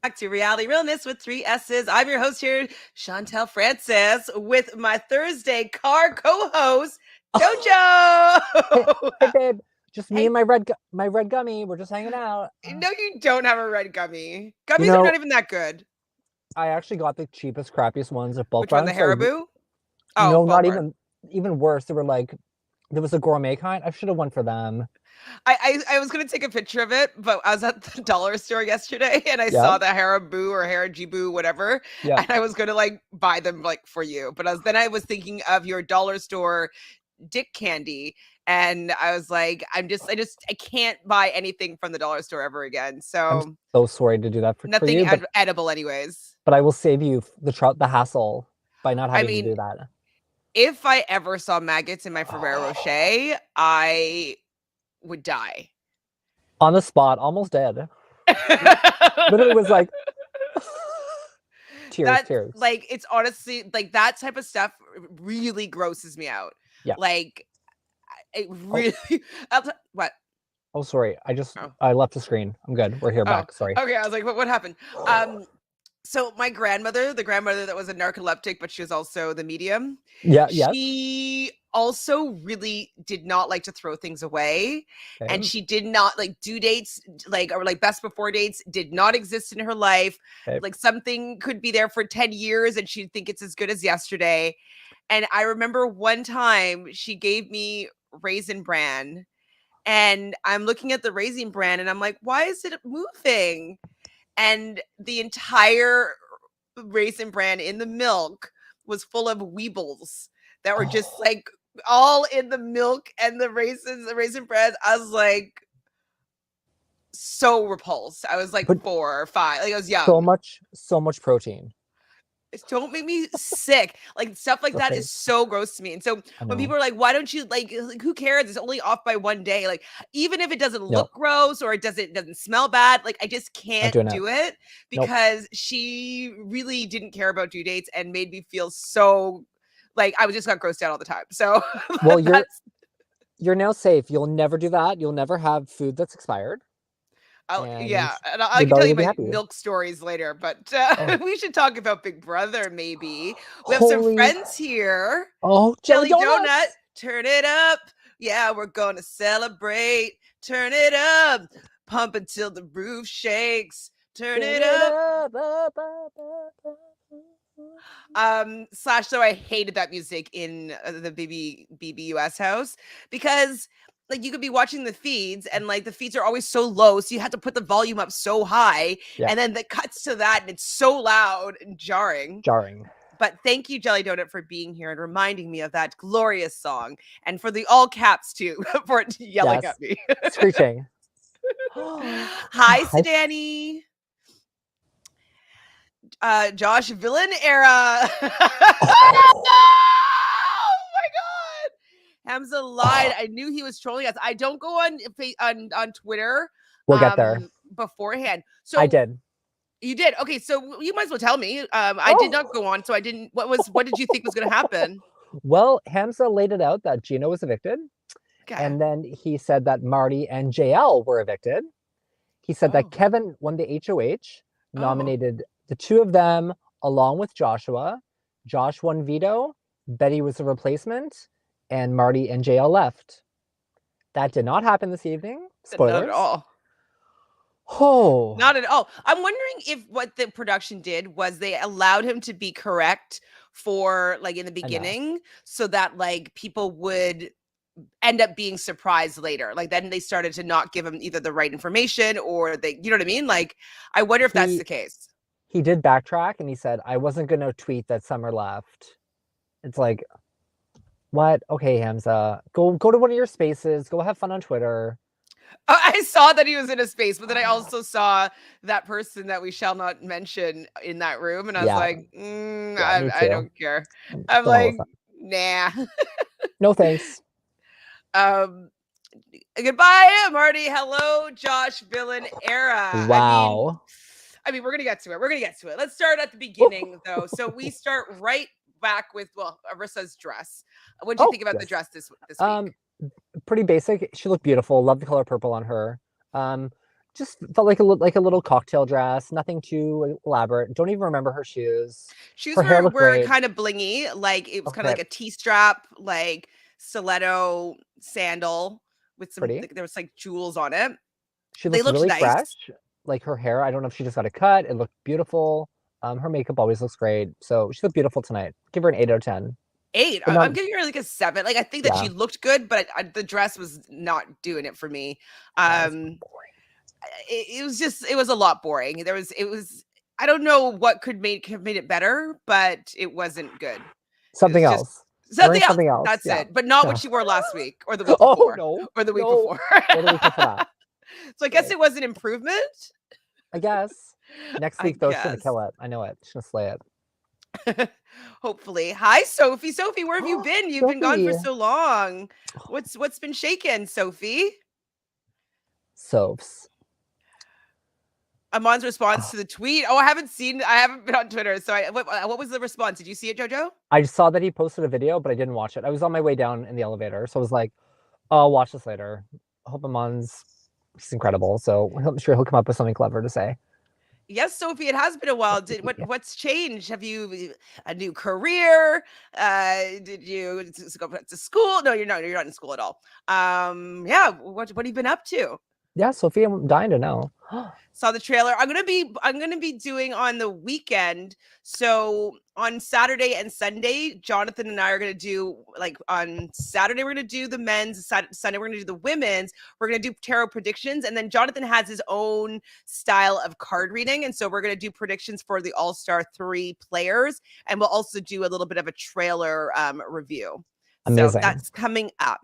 Back to Reality Realness with 3 S's. I'm your host here, Chantele Francis, with my Thursday car co-host, Jojo. Hey, hey, babe. Just me Hey, and my red gummy. We're just hanging out. no, you don't have a red gummy. You Gummies are not know, even that good. I actually got the cheapest, crappiest ones at Bulk Which one, the Barn. Haribo? Oh, No, not Ballpark. even worse. They were like there was a gourmet kind. I should have went for them. I was gonna take a picture of it, but I was at the dollar store yesterday and I Yeah, saw the Haribo or Harajibu, whatever, yeah. and I was gonna like buy them like for you. But I was thinking of your dollar store dick candy, and I was like, I can't buy anything from the dollar store ever again. I'm So so sorry to do that for nothing you, edible, anyways. but I will save you the hassle by not I having to mean, do that. if I ever saw maggots in my Ferrero Rocher, I would die. On the spot, almost dead. Literally was like tears, That tears. like it's honestly like that type of stuff really grosses me out. Yeah. Like it Oh, really what? oh, sorry. Oh. I left the screen. I'm good. We're here Oh. back. Sorry. Okay, I was like, what happened? So my grandmother, the grandmother that was a narcoleptic, but she was also the medium, Yeah. Yes. she also really did not like to throw things away. And Okay. she did not like due dates, like or like best before dates did not exist in her life. Okay. Like something could be there for 10 years and she'd think it's as good as yesterday. And I remember one time she gave me Raisin Bran, and I'm looking at the Raisin Bran and I'm like, why is it moving? And the entire Raisin Bran in the milk was full of weebles that were just Oh, like all in the milk and the raisin bread. I was like so repulsed. I was like but 4 or 5. Like I was young. so much protein. Don't make me sick. Like stuff like The that is face. so gross to me. And so I when people know. are like, why don't you like who cares? It's only off by one day. Like even if it doesn't No, look gross or it doesn't smell bad, like I just not can't doing it. do it Nope. because she really didn't care about due dates and made me feel so like I was just got grossed out all the time. So Well, that's you're now safe. You'll never do that. You'll never have food that's expired, yeah, and and I your can tell belly you will be my happy. milk stories later, but Oh, we should talk about Big Brother maybe. We have some holy! friends here. Oh, jelly Jelly donut, donuts! turn it up. Yeah, we're gonna celebrate. Turn it up. Pump until the roof shakes. Turn Turn it it up. up, up. Slash though I hated that music in the BBUS house because like you could be watching the feeds and like the feeds are always so low, so you have to put the volume up so high, Yeah, and then that cuts to that and it's so loud and jarring. jarring. But thank you, Jelly Donut, for being here and reminding me of that glorious song, and for the all caps too, for yelling Yes, at me. screeching. Hi, Hi. Sedani. Josh Villain era. Oh, Oh my god. Hamza lied. oh, I knew he was trolling us. I don't go on Twitter we'll get there. beforehand. I So did. you did. Okay, so you might as well tell me. I did not Oh. go on, so I didn't what did you think was gonna happen? Well, Hamza laid it out that Gino was evicted, Okay. and then he said that Marty and JL were evicted. He said that Oh. Kevin won the HOH, Oh. nominated the two of them along with Joshua. Josh won veto, Betty was the replacement, and Marty and JL left. That did not happen this evening. Not at Spoilers. all. Oh, Not at all. I'm wondering if what the production did was they allowed him to be correct for like in the enough. beginning so that like people would end up being surprised later. Like then they started to not give him either the right information or they, you know what I mean? Like I wonder if that's the He case. he did backtrack and he said, I wasn't gonna tweet that Summer left. It's like, what? Okay, Hamza. Go to one of your spaces, go have fun on Twitter. I saw that he was in a space, but then I also saw that person that we shall not mention in that room, and I was Yeah, like, yeah, me I too. don't care. I'm The hell is like, that? nah. No thanks. um, Goodbye, Marty. Hello, Josh Villain era. Wow. We're gonna get to it. We're gonna get to it. Let's start at the beginning, though. So we start right back with Arisa's dress. What did you Oh, think about the yes. dress this week? Um, Pretty basic. She looked beautiful. Love the color purple on her. Um, Just felt like a little cocktail dress. Nothing too elaborate. Don't even remember her shoes. Shoes Her hair looked were great. kind of blingy, like it was kind of Okay, like a T-strap, like stiletto sandal with some. pretty. There was like jewels on it. She They looked looked really nice. fresh. Like her hair, I don't know if she just got a cut. It looked beautiful. Her makeup always looks great. So she looked beautiful tonight. Give her an 8 out of 10. 8. But not, I'm giving her like a 7. Like I think that yeah, she looked good, but the dress was not doing it for me. yeah, it was Um, boring. it was a lot boring. I don't know what could have made it better, but it wasn't good. It Something was just else. something Wearing else. something else. That's Yeah. it. But not what Yeah. she wore last week or the week Oh before no. or the week No. before. Or the week before that. So I guess it was an improvement. I guess. Next I week though, she's gonna guess. kill it. I know it. She's gonna slay it. Hopefully. Hi, Sophie. Sophie, where have you been? You've been gone for Sophie. so long. What's been shaking, Sophie? Soaps. Amon's response Oh, to the tweet. Oh, I haven't been on Twitter. So what was the response? Did you see it, Jojo? I saw that he posted a video, but I didn't watch it. I was on my way down in the elevator, so I was like, oh, I'll watch this later. I hope Amon's he's incredible. So I'm sure he'll come up with something clever to say. Yes, Sophie, it has been a while. What's changed? Have you a new career? Did you go to school? No, you're not in school at all. Yeah, what have you been up to? Yeah, Sophie, I'm dying to know. Saw the trailer. I'm gonna be doing on the weekend. So on Saturday and Sunday, Jonathan and I are gonna do, like, on Saturday we're gonna do the men's, Sunday we're gonna do the women's. We're gonna do tarot predictions, and then Jonathan has his own style of card reading, and so we're gonna do predictions for the All-Star 3 players, and we'll also do a little bit of a trailer review. So Amazing. that's coming up.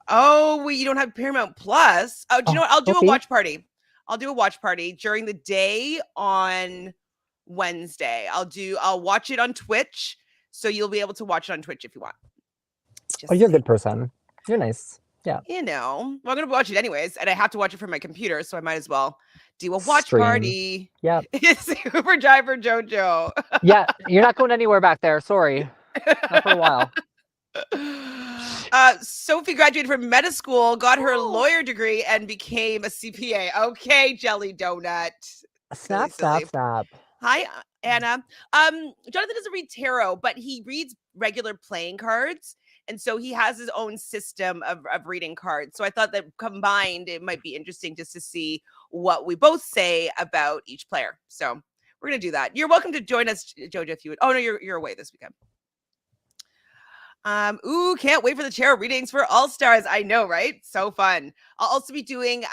Oh, you don't have Paramount Plus. Oh, do you know what? I'll do a Sophie? watch party. I'll do a watch party during the day on Wednesday. I'll watch it on Twitch. So you'll be able to watch it on Twitch if you want. Oh, you're a good person. You're nice. Yeah. You know, well, I'm going to watch it anyways, and I have to watch it from my computer, so I might as well do a watch Stream. party. Yeah. It's Uber driver Jojo. Yeah, you're not going anywhere back there. Sorry. Not for a while. Sophie graduated from med school, got her lawyer degree, and became a CPA. Okay, Jelly Donut. Snap. Hi, Anna. Jonathan doesn't read tarot, but he reads regular playing cards. And so he has his own system of reading cards. So I thought that combined, it might be interesting just to see what we both say about each player. So we're going to do that. You're welcome to join us, Jojo, if you would. Oh, no, you're away this weekend. Can't wait for the tarot readings for All Stars. I know, right? So fun. I'll also be doing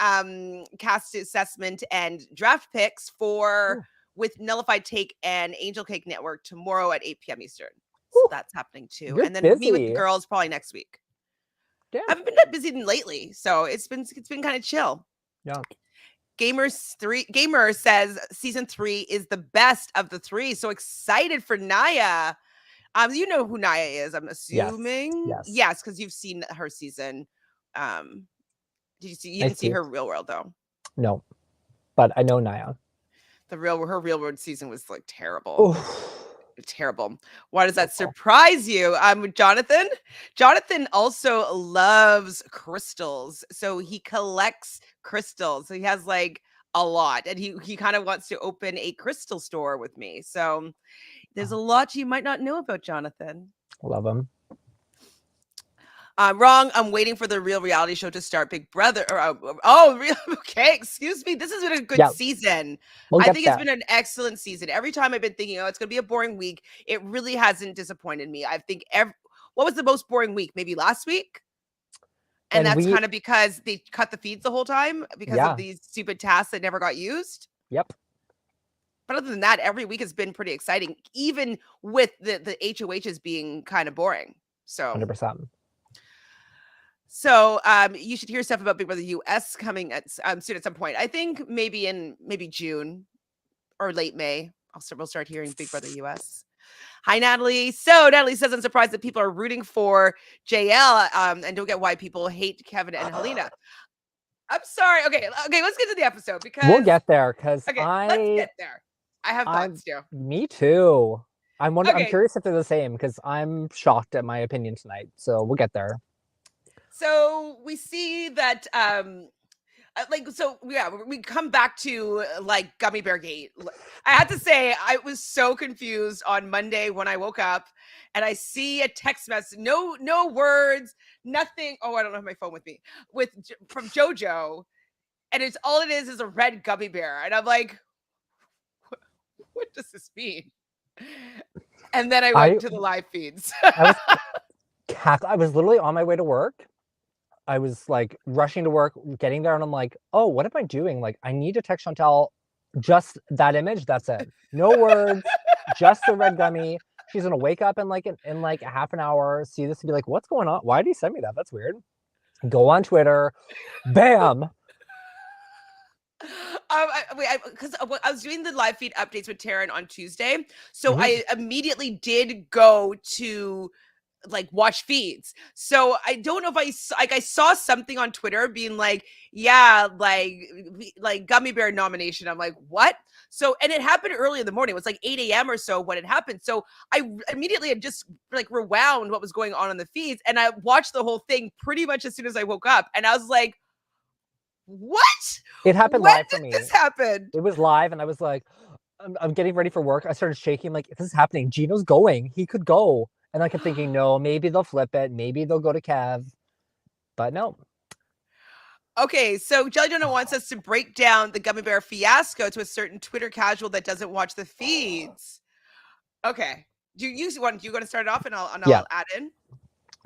cast assessment and draft picks for with Nullified Take and Angel Cake Network tomorrow at 8 p.m. Eastern. So that's happening too. You're and then busy. Me with the girls probably next week. Damn. I haven't been that busy lately, so it's been kind of chill. Yeah. Gamer says season 3 is the best of the 3. So excited for Naya. You know who Naya is, I'm assuming. Yes, because you've seen her season. Did you see? You didn't see her Real World though. No, but I know Naya. Her Real World season was like terrible. Terrible. Why does that surprise you? Jonathan. Jonathan also loves crystals, so he collects crystals. So he has like a lot, and he kind of wants to open a crystal store with me. So there's a lot you might not know about Jonathan. Love him. Wrong. I'm waiting for the real reality show to start. Big Brother. Okay. Excuse me. This has been a good season. I think it's been an excellent season. Every time I've been thinking, oh, it's going to be a boring week, it really hasn't disappointed me. I think what was the most boring week? Maybe last week. And that's kind of because they cut the feeds the whole time because of these stupid tasks that never got used. Yep. But other than that, every week has been pretty exciting, even with the HOHs being kind of boring. So 100%. So you should hear stuff about Big Brother US coming soon at some point. I think maybe June or late May. We'll start hearing Big Brother US. Hi, Natalie. So Natalie says, I'm surprised that people are rooting for JL and don't get why people hate Kevin and Helena. I'm sorry. Okay, let's get to the episode because we'll get there. Let's get there. I have thoughts too. Me too. I'm curious if they're the same because I'm shocked at my opinion tonight. So we'll get there. So we see that we come back to like Gummy Bear Gate. I had to say I was so confused on Monday when I woke up and I see a text message, no words, nothing. Oh, I don't have my phone with me, from Jojo, and all it is a red gummy bear, and I'm like, what does this mean? And then I went to the live feeds. I was literally on my way to work. I was like rushing to work, getting there, and I'm like, oh, what am I doing? Like, I need to text Chantele just that image. That's it. No words, just the red gummy. She's gonna wake up in like a half an hour, see this, and be like, what's going on? Why did he send me that? That's weird. Go on Twitter, bam. Because I was doing the live feed updates with Taryn on Tuesday, so Mhm. I immediately did go to like watch feeds. So I don't know if I saw something on Twitter being like, yeah, like gummy bear nomination. I'm like, what? So, and it happened early in the morning. It was like 8 a.m. or so when it happened. So I immediately had just like rewound what was going on the feeds, and I watched the whole thing pretty much as soon as I woke up, and I was like, what? It happened When live for did me. this happen? It was live, and I was like, I'm getting ready for work. I started shaking, like, if this is happening, Gino's going. He could go. And I kept thinking, no, maybe they'll flip it. Maybe they'll go to Kev. But no. Okay, so Jelly Donut wants us to break down the gummy bear fiasco to a certain Twitter casual that doesn't watch the feeds. Okay. Do you want to start it off and I'll add in?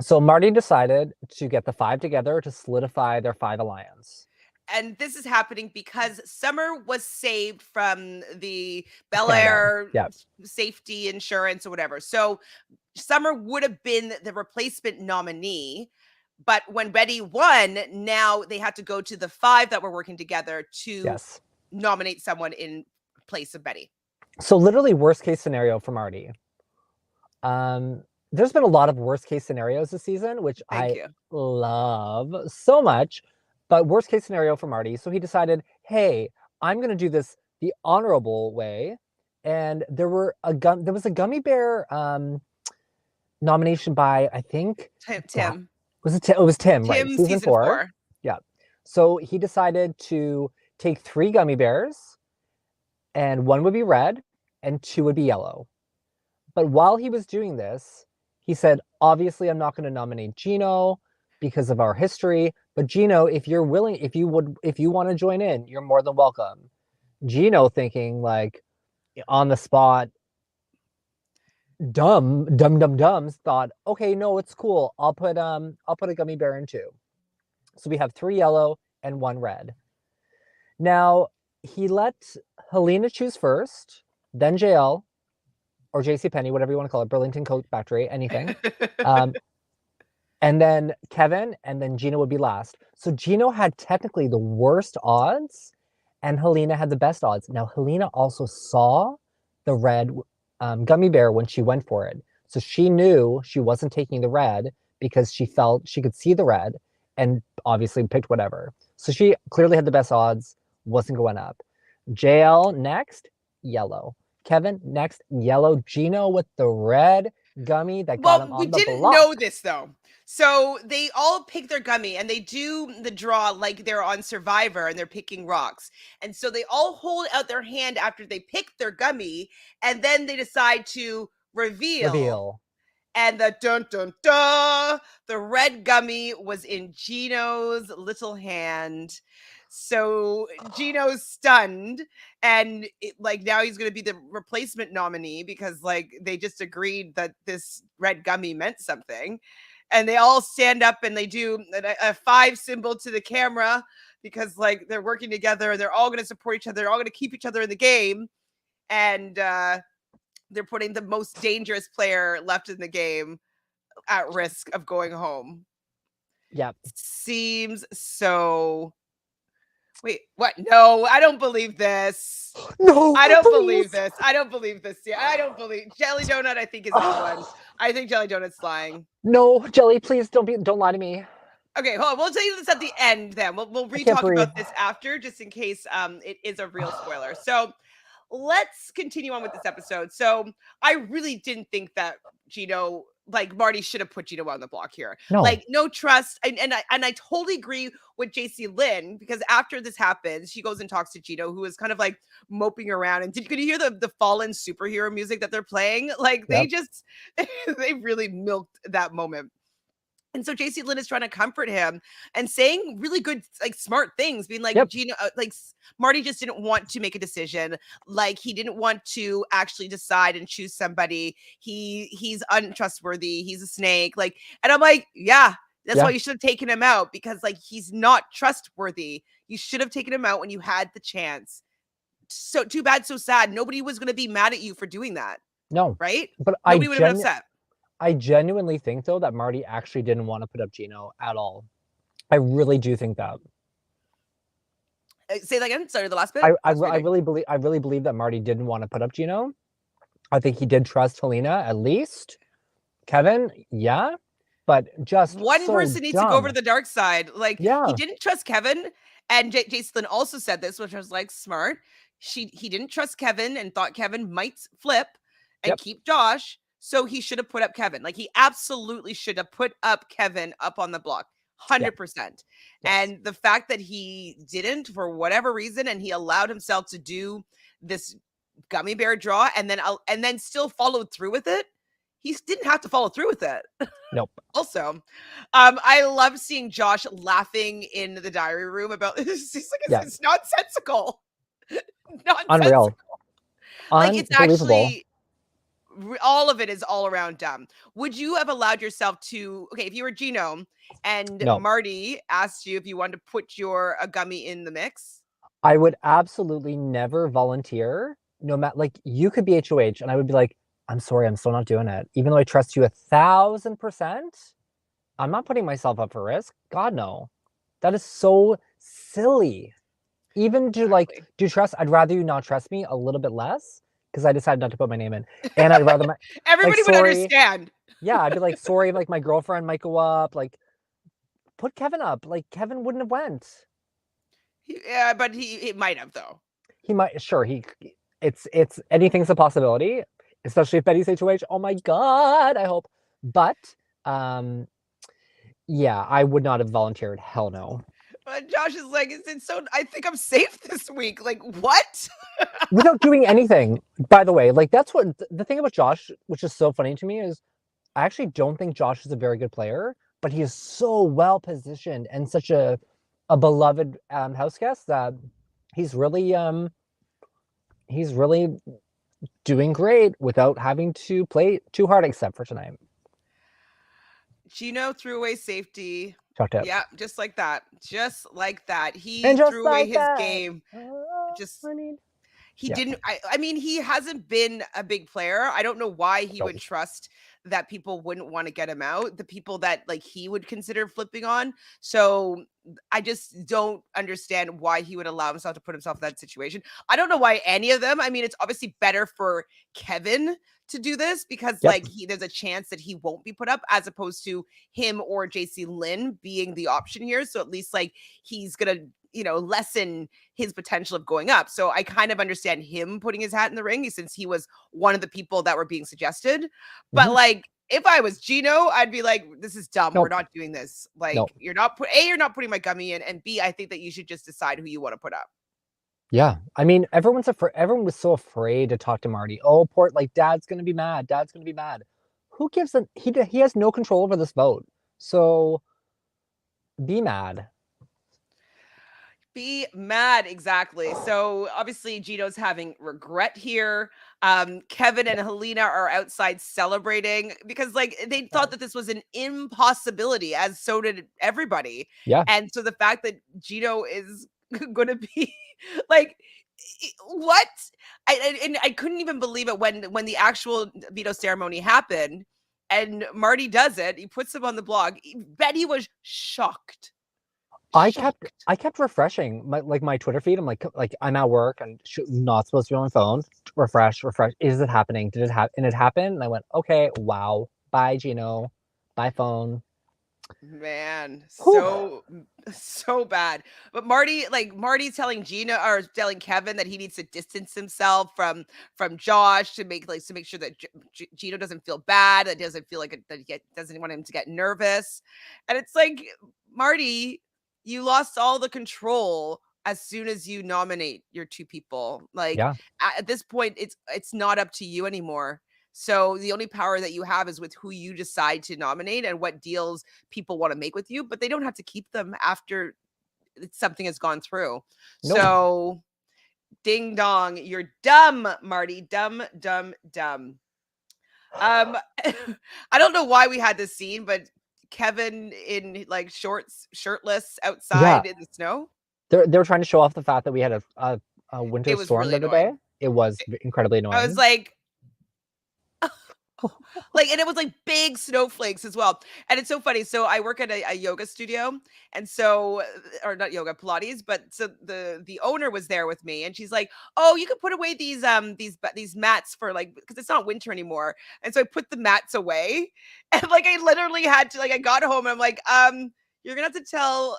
So Marty decided to get the 5 together to solidify their 5 alliance. And this is happening because Summer was saved from the Bel Air safety insurance or whatever. So Summer would have been the replacement nominee. But when Betty won, now they had to go to the 5 that were working together to nominate someone in place of Betty. So literally worst case scenario for Marty. There's been a lot of worst case scenarios this season, which I love so much. But worst case scenario for Marty. So he decided, hey, I'm going to do this the honorable way. And there was a gummy bear nomination by, I think, Tim. It was Tim, right? Season 4. Yeah. So he decided to take 3 gummy bears, and 1 would be red and 2 would be yellow. But while he was doing this, he said, obviously, I'm not going to nominate Gino because of our history. But Gino, if you're willing, if you want to join in, you're more than welcome. Gino thinking like on the spot, dums thought, okay, no, it's cool. I'll put a gummy bear in too. So we have 3 yellow and 1 red. Now he let Helena choose first, then JL or JCPenney, whatever you want to call it, Burlington Coat Factory, anything. And then Kevin, and then Gino would be last. So Gino had technically the worst odds, and Helena had the best odds. Now Helena also saw the red gummy bear when she went for it. So she knew she wasn't taking the red because she felt she could see the red and obviously picked whatever. So she clearly had the best odds, wasn't going up. JL next, yellow. Kevin next, yellow. Gino with the red gummy that got him on the block. We didn't know this though. So they all pick their gummy and they do the draw like they're on Survivor and they're picking rocks. And so they all hold out their hand after they pick their gummy and then they decide to reveal. And the dun dun dun, the red gummy was in Gino's little hand. So Gino's stunned, and now he's going to be the replacement nominee because they just agreed that this red gummy meant something. And they all stand up and they do a 5 symbol to the camera because they're working together and they're all going to support each other. They're all going to keep each other in the game. And they're putting the most dangerous player left in the game at risk of going home. Yeah. Seems so... Wait, what? No, I don't believe this. No, I don't believe this. I don't believe this. Yeah, I don't believe Jelly Donut. I think is the one. I think Jelly Donut's lying. No, Jelly, please don't lie to me. Okay, hold on. We'll tell you this at the end. Then we'll re-talk about this after, just in case it is a real spoiler. So let's continue on with this episode. So I really didn't think that Gino like Marty should have put Gino on the block here. No. Like no trust. And I totally agree with Jacey-Lynne, because after this happens, she goes and talks to Gino, who is kind of like moping around. And could you hear the fallen superhero music that they're playing? Like they just they really milked that moment. And so Jacey-Lynne is trying to comfort him and saying really good, like smart things, being like, Gino, like Marty just didn't want to make a decision. Like he didn't want to actually decide and choose somebody. He's untrustworthy. He's a snake. Like, and I'm like, yeah, that's why you should have taken him out, because like he's not trustworthy. You should have taken him out when you had the chance. So too bad, so sad. Nobody was going to be mad at you for doing that. No. Right? But nobody would have been upset. I genuinely think, though, that Marty actually didn't want to put up Gino at all. I really do think that. Say that again. Sorry, the last bit. I really believe that Marty didn't want to put up Gino. I think he did trust Helena at least. Kevin, yeah, but just one person needs to go over to the dark side. Like he didn't trust Kevin, and Jacey-Lynne also said this, which I was like smart. He didn't trust Kevin and thought Kevin might flip and keep Josh. So he should have put up Kevin. Like he absolutely should have put up Kevin up on the block. 100%. Yes. And the fact that he didn't for whatever reason, and he allowed himself to do this gummy bear draw and then still followed through with it. He didn't have to follow through with it. Nope. Also, I love seeing Josh laughing in the diary room about this. He's like, it's nonsensical. Nonsensical. Unreal. Like it's actually all of it is all around dumb. Would you have allowed yourself to, okay, if you were Gino and Marty asked you if you wanted to put a gummy in the mix? I would absolutely never volunteer. No matter, like you could be HOH and I would be like, I'm sorry, I'm still not doing it. Even though I trust you 1,000%, I'm not putting myself up for risk. God, no. That is so silly. Even to like, do trust, I'd rather you not trust me a little bit less, because I decided not to put my name in. And I'd rather everybody would understand. Yeah, I'd be like, sorry, like my girlfriend might go up. Like, put Kevin up. Like, Kevin wouldn't have went. Yeah, but he might have, though. He might, sure. It's anything's a possibility, especially if Betty's HOH. Oh my God, I hope. But, yeah, I would not have volunteered. Hell no. Josh is like, it's so, I think I'm safe this week. Like, what? Without doing anything, by the way. Like, that's what, the thing about Josh, which is so funny to me, is I actually don't think Josh is a very good player, but he is so well positioned and such a beloved house guest that he's really doing great without having to play too hard, except for tonight. Gino threw away safety. Yeah, just like that. Just like that. He threw away his game. He didn't. I mean, he hasn't been a big player. I don't know why he would trust that people wouldn't want to get him out, the people that like he would consider flipping on. So I just don't understand why he would allow himself to put himself in that situation. I don't know why any of them. I mean, it's obviously better for Kevin to do this because like there's a chance that he won't be put up as opposed to him or Jacey-Lynne being the option here. So at least like he's going to, lessen his potential of going up. So I kind of understand him putting his hat in the ring since he was one of the people that were being suggested. But like, if I was Gino, I'd be like, this is dumb. We're not doing this. Like you're not putting my gummy in. And B, I think that you should just decide who you want to put up. Yeah. I mean, everyone was so afraid to talk to Marty. Oh, like Dad's going to be mad. Dad's going to be mad. Who gives him? He has no control over this vote. So be mad. Be mad, exactly. So obviously Gino's having regret here. Kevin and Helena are outside celebrating because like they thought that this was an impossibility, as so did everybody. Yeah. And so the fact that Gino is going to be like, what? I couldn't even believe it when the actual veto ceremony happened and Marty does it. He puts him on the blog. Betty was shocked. I kept refreshing my Twitter feed. I'm like I'm at work and not supposed to be on my phone. Refresh. Is it happening? Did it happen? And it happened. And I went, okay, wow. Bye, Gino. Bye, phone. Man, Whew. so bad. But Marty's telling Gina or telling Kevin that he needs to distance himself from Josh to make sure that Gino doesn't feel bad, that doesn't feel like doesn't want him to get nervous. And it's like, Marty, you lost all the control as soon as you nominate your two people. Like, Yeah. at this point, it's not up to you anymore. So the only power that you have is with who you decide to nominate and what deals people want to make with you, but they don't have to keep them after something has gone through. Nope. So ding dong, you're dumb, Marty. Dumb, dumb, dumb. Um I don't know why we had this scene, but Kevin in like shorts, shirtless Yeah. outside in the snow. They're trying to show off the fact that we had a winter It was storm really the other day. annoying. It was incredibly I was annoying. like, like, and it was like big snowflakes as well. And it's so funny. So I work at a yoga studio, and so, or not yoga, Pilates, but so the owner was there with me, and she's like, "Oh, you can put away these mats for like because it's not winter anymore." And so I put the mats away, and like I literally had to like I got home and I'm like, you're gonna have to tell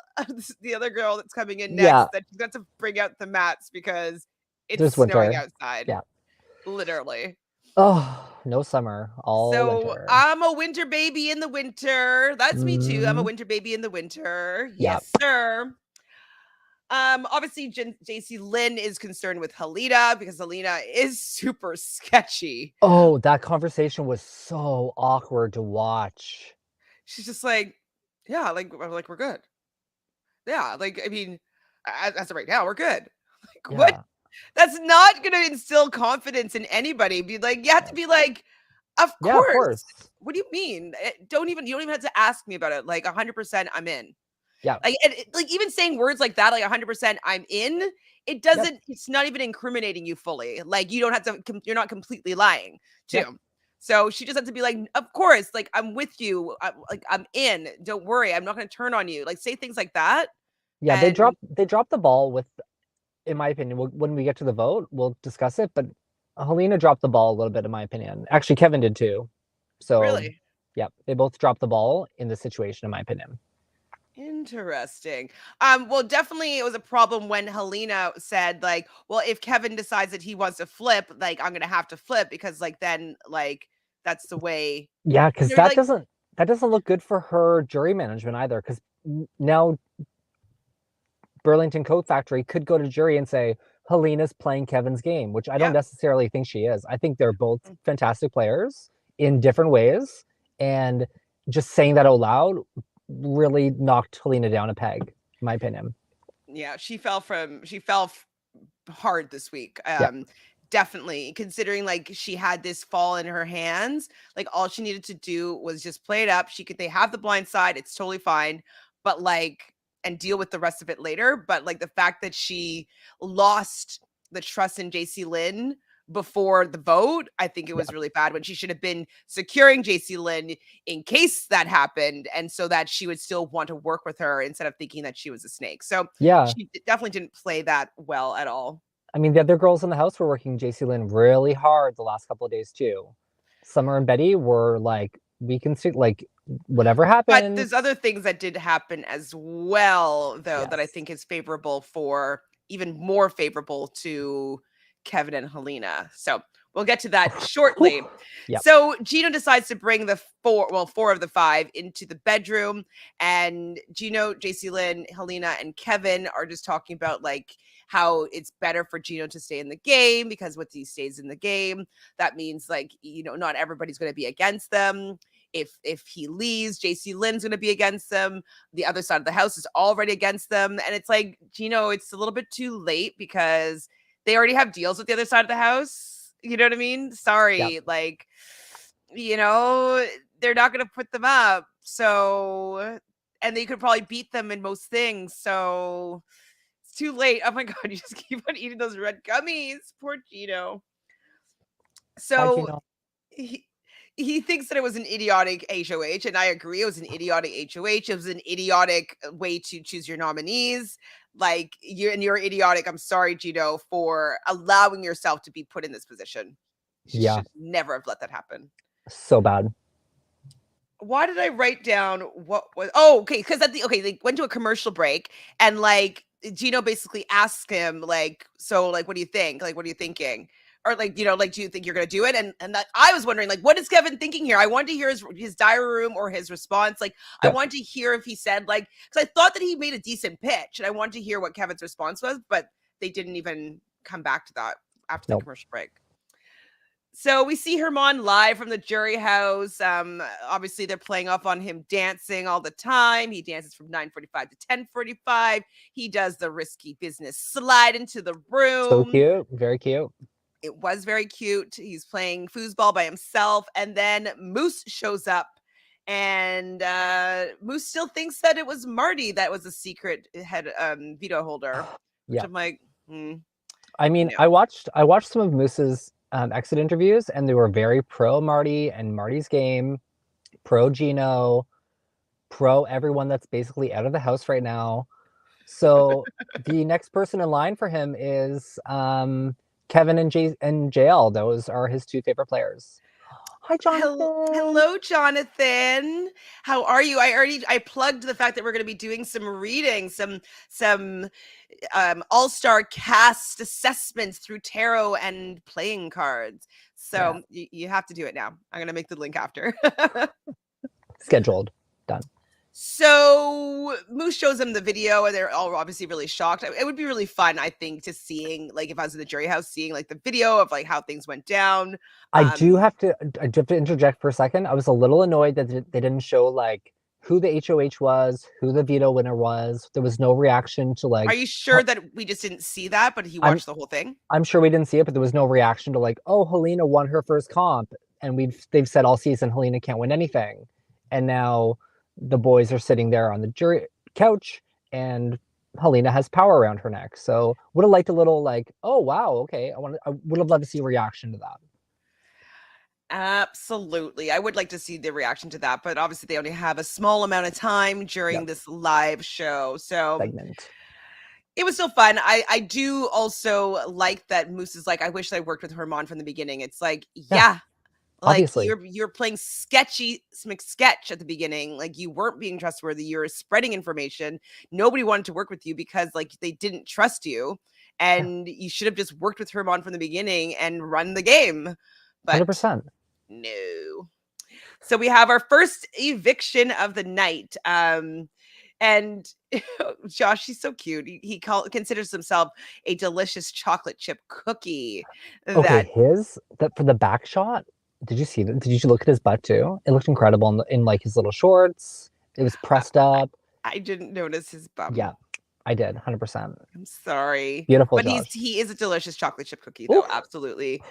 the other girl that's coming in next Yeah. that she's gonna have to bring out the mats because it's There's snowing winter. outside, Yeah. literally. Oh, no summer, all So winter. I'm a winter baby in the winter. That's me too. I'm a Mm, winter baby in the winter. yeah. Yes, sir. Obviously, Jacey-Lynne is concerned with Helena because Helena is super sketchy. Oh, that conversation was so awkward to watch. She's just like, yeah, like we're good. Yeah, like I mean, as of right now, we're good. Like what? Yeah. That's not gonna instill confidence in anybody. Be like, you have to No. be like, of Yeah, of course. course. What do you mean? You don't even have to ask me about it. Like 100%, I'm in. Yeah. Like, and like even saying words like that, like 100% I'm in, Yep. it's not even incriminating you fully. Like you don't have to, you're not completely lying Yep. too. So she just has to be like, of course, like I'm with you. Like I'm in. Don't worry. I'm not going to turn on you. Like say things like that. Yeah, And they dropped the ball with, in my opinion, when we get to the vote, we'll discuss it, but Helena dropped the ball a little bit, in my opinion. Actually, Kevin did too. So, really yeah, they both dropped the ball in this situation, in my opinion. interesting. Well, definitely it was a problem when Helena said, like, well, if Kevin decides that he wants to flip, like, I'm gonna have to flip because like then like that's the way Yeah, because you're like. that doesn't look good for her jury management either. Because now Burlington Coat Factory could go to jury and say Helena's playing Kevin's game, which I don't Yeah. necessarily think she is. I think they're both fantastic players in different ways, and just saying that out loud really knocked Helena down a peg, in my opinion. Yeah, she fell hard this week. Yeah. Definitely considering like she had this fall in her hands, like all she needed to do was just play it up. They have the blind side, it's totally fine, but like and deal with the rest of it later. But like the fact that she lost the trust in Jacey-Lynne before the vote, I think it Yeah. was really bad when she should have been securing Jacey-Lynne in case that happened and so that she would still want to work with her instead of thinking that she was a snake. So Yeah. she definitely didn't play that well at all. I mean, the other girls in the house were working Jacey-Lynne really hard the last couple of days too. Summer and Betty were like, we can see, like, whatever But happens. there's other things that did happen as well, though, that I Yes. think is favorable for even more favorable to Kevin and Helena. So we'll get to that shortly. Yep. So Gino decides to bring four of the five into the bedroom, and Gino, Jacey-Lynne, Helena, and Kevin are just talking about like how it's better for Gino to stay in the game because once he stays in the game, that means like not everybody's going to be against them. If he leaves, Jacey-Lynne's going to be against them. The other side of the house is already against them, and it's like Gino, it's a little bit too late because they already have deals with the other side of the house. You know what I mean? Yep. Sorry, like they're not going to put them up. So, and they could probably beat them in most things. So it's too late. Oh my god, you just keep on eating those red gummies. Poor Gino. Bye, So Gino. he thinks that it was an idiotic HOH, and I agree. It was an idiotic HOH. It was an idiotic way to choose your nominees. Like you're idiotic. I'm sorry, Gino, for allowing yourself to be put in this position. You Yeah. should never have let that happen. So bad. why did I write down what was? Oh, okay, because they went to a commercial break, and like Gino basically asked him like, so like, what do you think? Like, what are you thinking? Or like, like, do you think you're gonna do it? And that I was wondering, like, what is Kevin thinking here? I wanted to hear his diary room or his response. Like, I Yeah. wanted to hear if he said like, because I thought that he made a decent pitch, and I wanted to hear what Kevin's response was, but they didn't even come back to that after the Nope. commercial break. So we see Herman live from the jury house. Obviously they're playing off on him dancing all the time. He dances from 9:45 to 10:45. He does the risky business slide into the room. So cute. Very cute. It was very cute. He's playing foosball by himself. And then Moose shows up. And Moose still thinks that it was Marty that was the secret head veto holder. Which Yeah. I'm like, I mean, no. I watched some of Moose's exit interviews, and they were very pro Marty and Marty's game, pro Gino, pro everyone that's basically out of the house right now. So the next person in line for him is Kevin and JL. Those are his two favorite players. Hi, Jonathan. Hello, Jonathan. How are you? I plugged the fact that we're going to be doing some reading, some all-star cast assessments through tarot and playing cards. So you have to do it now. I'm going to make the link after. Scheduled. Done. So Moose shows them the video, and they're all obviously really shocked. It would be really fun, I think, to seeing, like, if I was in the jury house, seeing like the video of like how things went down. I do have to interject for a second. I was a little annoyed that they didn't show like who the HOH was, who the veto winner was. There was no reaction to like. Are you sure that we just didn't see that, but he watched the whole thing? I'm sure we didn't see it, but there was no reaction to like, oh, Helena won her first comp, and they've said all season Helena can't win anything, and now the boys are sitting there on the jury couch, and Helena has power around her neck. So would have liked a little like, oh wow, okay. I would have loved to see a reaction to that. Absolutely. I would like to see the reaction to that, but obviously they only have a small amount of time during this live show. So segment. It was still fun. I do also like that Moose is like, I wish I worked with Herman from the beginning. It's like, yeah. Like obviously. you're playing sketchy sketch at the beginning. Like you weren't being trustworthy. You were spreading information. Nobody wanted to work with you because like they didn't trust you. And you should have just worked with Herman from the beginning and run the game. But 100%. No. So we have our first eviction of the night. And Josh, he's so cute. He considers himself a delicious chocolate chip cookie. Okay, for the back shot. Did you see that? Did you look at his butt too? It looked incredible in like his little shorts. It was pressed up. I didn't notice his bum. Yeah, I did. 100%. I'm sorry. Beautiful, but Josh. he is a delicious chocolate chip cookie, though. Ooh. Absolutely.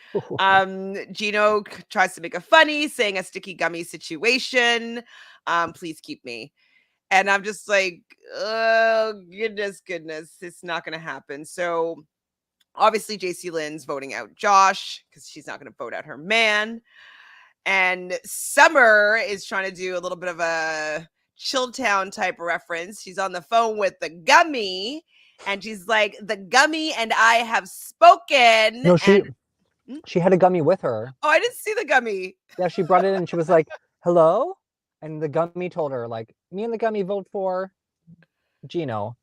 Gino tries to make a funny, saying a sticky gummy situation. Please keep me. And I'm just like, oh, goodness, it's not going to happen. So obviously Jacey-Lynne's voting out Josh because she's not going to vote out her man. And Summer is trying to do a little bit of a Chilltown type reference. She's on the phone with the gummy and she's like, the gummy and I have spoken. No, she had a gummy with her. Oh, I didn't see the gummy. Yeah, she brought it in. She was like, hello? And the gummy told her, like, me and the gummy vote for Gino.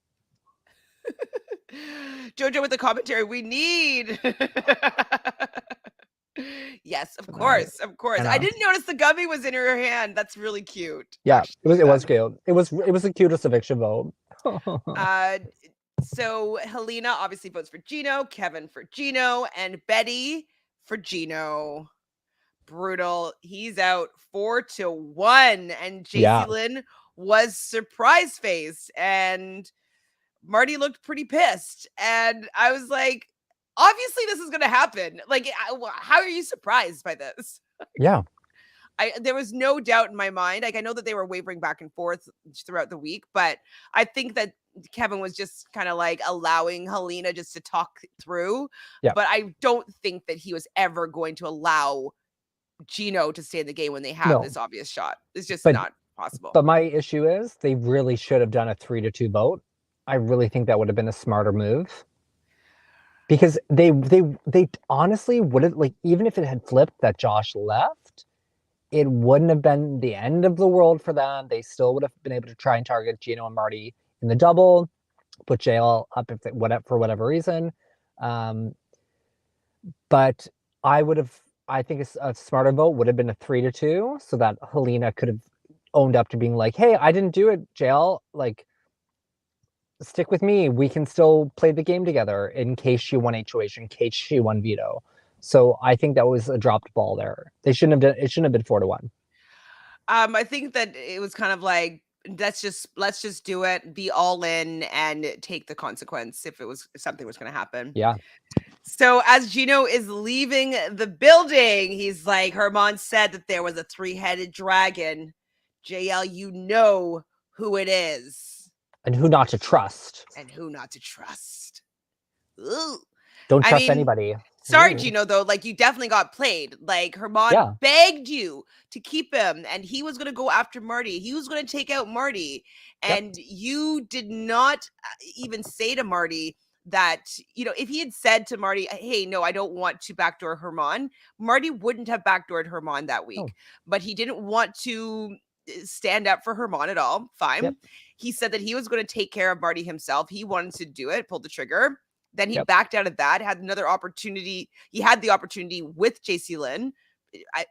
Jojo with the commentary, we need. Yes, of course. I didn't notice the gummy was in her hand. That's really cute. Yeah, it was cute. It was the cutest eviction vote. So Helena obviously votes for Gino, Kevin for Gino, and Betty for Gino. Brutal. He's out 4-1, and Jacey-Lynne was surprise faced, and Marty looked pretty pissed, and I was like, obviously this is going to happen. Like, how are you surprised by this? Yeah. There was no doubt in my mind. Like, I know that they were wavering back and forth throughout the week, but I think that Kevin was just kind of like allowing Helena just to talk through. Yeah. But I don't think that he was ever going to allow Gino to stay in the game when they have this obvious shot. It's just not possible. But my issue is they really should have done a 3-2 vote. I really think that would have been a smarter move. Because they honestly would have, like, even if it had flipped that Josh left, it wouldn't have been the end of the world for them. They still would have been able to try and target Gino and Marty in the double, put JL up if for whatever reason. But I think a smarter vote would have been a 3-2, so that Helena could have owned up to being like, hey, I didn't do it, JL. Like, stick with me. We can still play the game together in case she won HOH, in case she won veto. So I think that was a dropped ball there. It shouldn't have been 4-1. I think that it was kind of like, let's just do it, be all in, and take the consequence if something was going to happen. Yeah. So as Gino is leaving the building, he's like, Herman said that there was a 3-headed dragon. JL, you know who it is. And who not to trust. Ooh. Don't trust anybody. Sorry, Ooh. Gino, though, like, you definitely got played. Like, Herman begged you to keep him, and he was going to go after Marty. He was going to take out Marty, and you did not even say to Marty that, if he had said to Marty, hey, no, I don't want to backdoor Herman, Marty wouldn't have backdoored Herman that week. But he didn't want to stand up for Herman at all. Fine. He said that he was going to take care of Marty himself. He wanted to do it, pulled the trigger. Then he backed out of that, had another opportunity. He had the opportunity with Jacey-Lynne.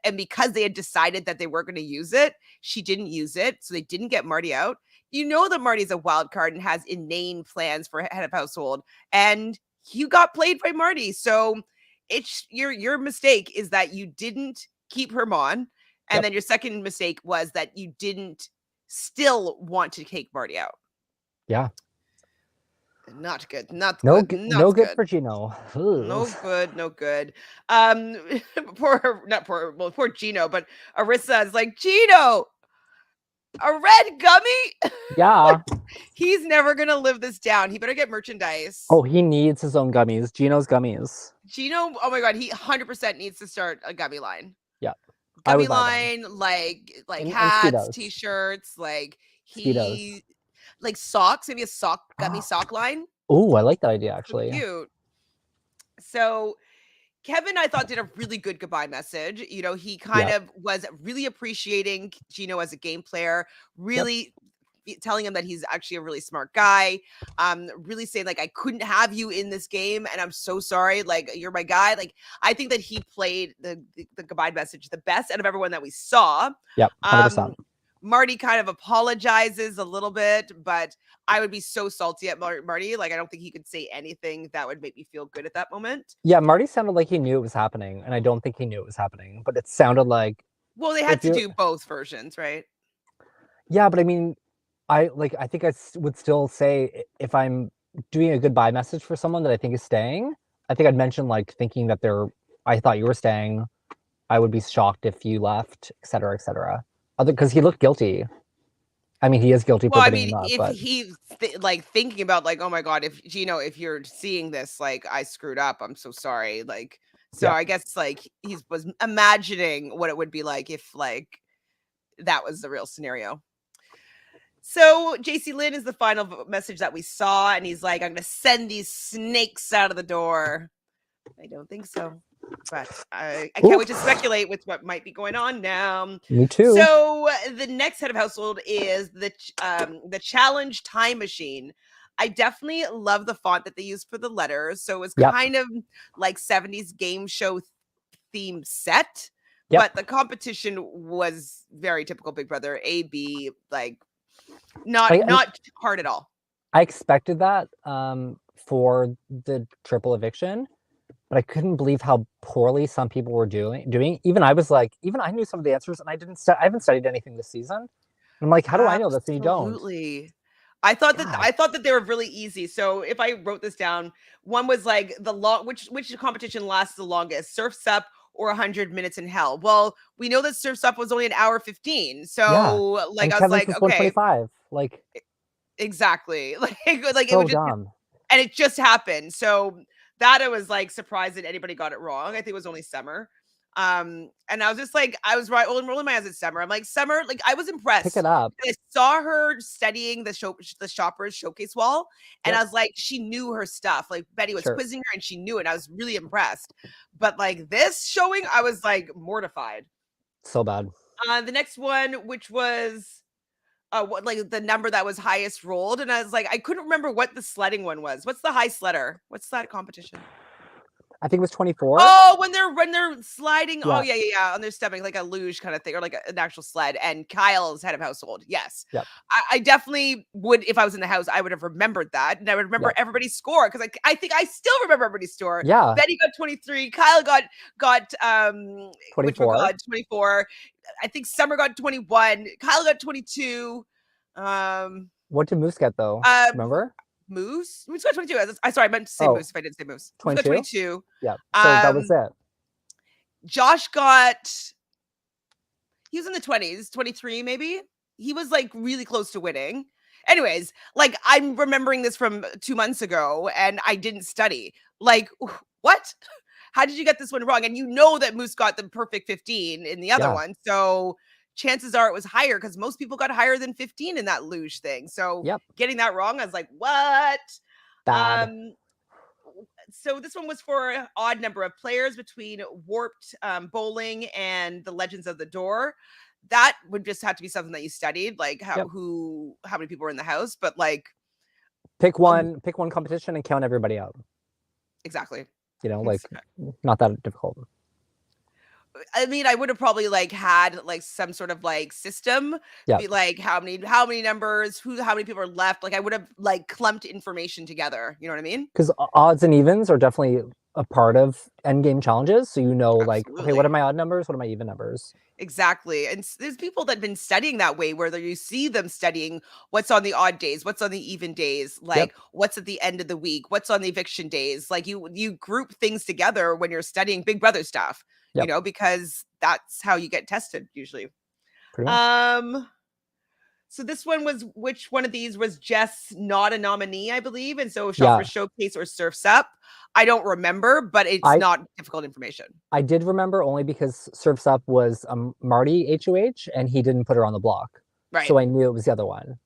And because they had decided that they were going to use it, she didn't use it. So they didn't get Marty out. You know that Marty's a wild card and has inane plans for head of household. And you got played by Marty. So it's your mistake is that you didn't keep Herman. And then your second mistake was that you didn't still want to take Marty out. Yeah. Not good. No good for Gino. Ooh. No good. Poor Gino, but Arisa is like, Gino, a red gummy? Yeah. He's never gonna live this down. He better get merchandise. Oh, he needs his own gummies. Gino's gummies. Gino, oh my god, he 100% needs to start a gummy line. Yeah. Gummy line, like hats, and t-shirts, like Speedos. Like socks, maybe a gummy sock line. Oh, I like that idea, actually. Cute. So Kevin, I thought, did a really good goodbye message. He kind of was really appreciating Gino as a game player, really telling him that he's actually a really smart guy, really saying, like, I couldn't have you in this game, and I'm so sorry. Like, you're my guy. Like, I think that he played the goodbye message the best out of everyone that we saw. Yep, 100%. Marty kind of apologizes a little bit, but I would be so salty at Marty. Like, I don't think he could say anything that would make me feel good at that moment. Yeah, Marty sounded like he knew it was happening, and I don't think he knew it was happening, but it sounded like... Well, they had to do both versions, right? Yeah, but I mean, I think I would still say if I'm doing a goodbye message for someone that I think is staying, I think I'd mention, like, thinking that I thought you were staying. I would be shocked if you left, et cetera, et cetera. Because he looked guilty. I mean, he is guilty for putting him up. If he's thinking about, like, oh my god, if Gino, if you're seeing this, like, I screwed up, I'm so sorry. Like, so I guess, like, he was imagining what it would be like if, like, that was the real scenario. So Jacey-Lynne is the final message that we saw, and he's like, I'm gonna send these snakes out of the door. I don't think so. But I can't wait to speculate with what might be going on now. Me too. So the next head of household is the challenge time machine. I definitely love the font that they used for the letters. So it was kind of like 70s game show theme set. But the competition was very typical Big Brother, A, B, like not hard at all. I expected that for the triple eviction. But I couldn't believe how poorly some people were doing. Even I was like, even I knew some of the answers, and I haven't studied anything this season. And I'm like, how do I know this and you don't? Absolutely. I thought that they were really easy. So if I wrote this down, one was like which competition lasts the longest, Surf's Up or 100 Minutes in Hell. Well, we know that Surf's Up was only an hour 15. So like, I was like, okay, 125. Like, exactly. Like so it was just dumb. And it just happened. So that I was like surprised that anybody got it wrong. I think it was only Summer. And I was just like, I was rolling my eyes at Summer. I'm like, Summer, like, I was impressed. Pick it up. I saw her studying the Shoppers showcase wall, and I was like, she knew her stuff. Like, Betty was quizzing her, and she knew it. I was really impressed. But like this showing, I was like mortified. So bad. The next one, which was what like the number that was highest rolled, and I was like, I couldn't remember what the sledding one was. What's the high sledder? What's that competition? I think it was 24. Oh, when they're sliding. Oh Yeah. yeah, on their stomach, like a luge kind of thing, or like an actual sled. And Kyle's head of household. Yes, Yep. I definitely would if I was in the house. I would have remembered that, and I would remember Yep. everybody's score because I think I still remember everybody's score. Yeah. Betty got 23. Kyle got 24. 24. I think Summer got 21. Kyle got 22. What did Moose get though? Remember? Moose got 22. Sorry, I meant to say Moose if I didn't say Moose. 22? Moose got 22. Yeah. So that was it. Josh got, he was in the 20s, 23 maybe. He was like really close to winning. Anyways, like I'm remembering this from 2 months ago and I didn't study. Like, what? How did you get this one wrong? And you know that Moose got the perfect 15 in the other one. So chances are it was higher because most people got higher than 15 in that luge thing. So getting that wrong, I was like, what? Bad. So this one was for an odd number of players between warped bowling and the Legends of the Door. That would just have to be something that you studied, like how many people were in the house, but like pick one competition and count everybody out. Exactly. You know, like not that difficult. I mean, I would have probably like had like some sort of like system, be like how many numbers, how many people are left. Like I would have like clumped information together. You know what I mean? Because odds and evens are definitely a part of end game challenges. So you know, like, okay, what are my odd numbers? What are my even numbers? Exactly. And there's people that have been studying that way, where you see them studying what's on the odd days, what's on the even days, like what's at the end of the week, what's on the eviction days. Like you group things together when you're studying Big Brother stuff. You know, because that's how you get tested usually. Pretty much. So this one was, which one of these was Jess not a nominee, I believe, and so for Showcase or Surfs Up. I don't remember, but it's not difficult information. I did remember only because Surfs Up was Marty HOH and he didn't put her on the block. Right. So I knew it was the other one.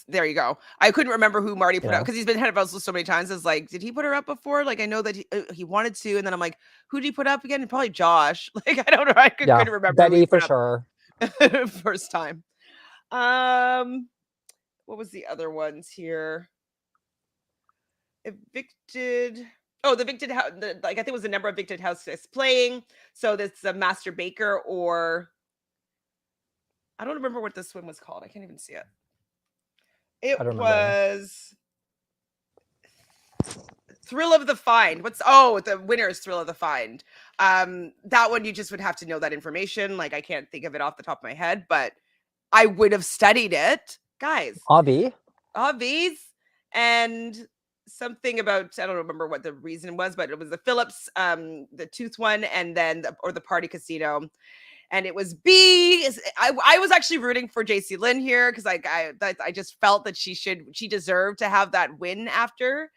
There you go. I couldn't remember who Marty put up because he's been head of household so many times. It's like, did he put her up before? Like, I know that he wanted to, and then I'm like, who did he put up again? Probably Josh. Like, I don't know. I couldn't remember. Betty for sure. First time. What was the other ones here? Evicted. Oh, the evicted house. Like I think it was the number of evicted houses playing. So that's a Master Baker, or I don't remember what this one was called. I can't even see it. It was Thrill of the Find. The winner's Thrill of the Find. That one you just would have to know that information. Like I can't think of it off the top of my head, but I would have studied it, guys. Obvious. And something about, I don't remember what the reason was, but it was the Phillips, the Tooth one, and then the Party Casino. And it was B. I was actually rooting for Jacey-Lynne here because I just felt that she deserved to have that win after,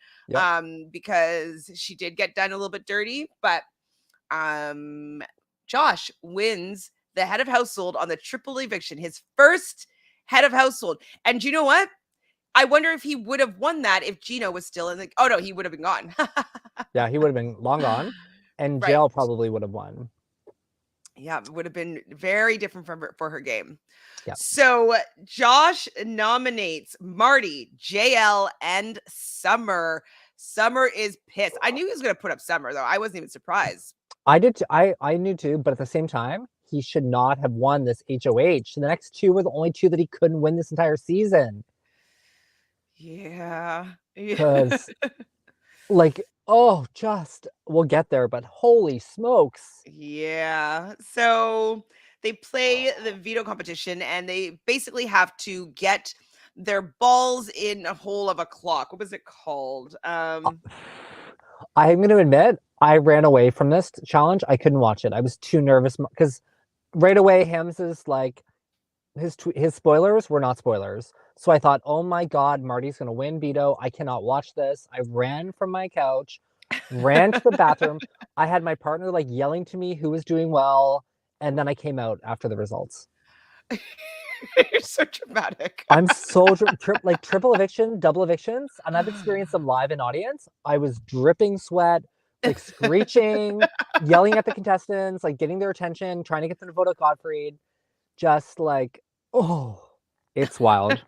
because she did get done a little bit dirty. But Josh wins the head of household on the triple eviction, his first head of household. And you know what? I wonder if he would have won that if Gino was still in the. Oh no, he would have been gone. Yeah, he would have been long gone, and Jail probably would have won. Yeah, it would have been very different for her game. Yep. So Josh nominates Marty, JL, and Summer. Summer is pissed. I knew he was going to put up Summer, though. I wasn't even surprised. I did. I knew too, but at the same time, he should not have won this HOH. The next two were the only two that he couldn't win this entire season. Yeah. Because, like, we'll get there, but holy smokes. Yeah. So they play the veto competition and they basically have to get their balls in a hole of a clock. What was it called? I'm going to admit, I ran away from this challenge. I couldn't watch it. I was too nervous because right away, Hams's like, his spoilers were not spoilers. So I thought, oh my God, Marty's going to win veto. I cannot watch this. I ran from my couch, ran to the bathroom. I had my partner like yelling to me who was doing well. And then I came out after the results. You're so dramatic. I'm so triple eviction, double evictions. And I've experienced them live in audience. I was dripping sweat, like screeching, yelling at the contestants, like getting their attention, trying to get them to vote out Gottfried. Just like, oh, it's wild.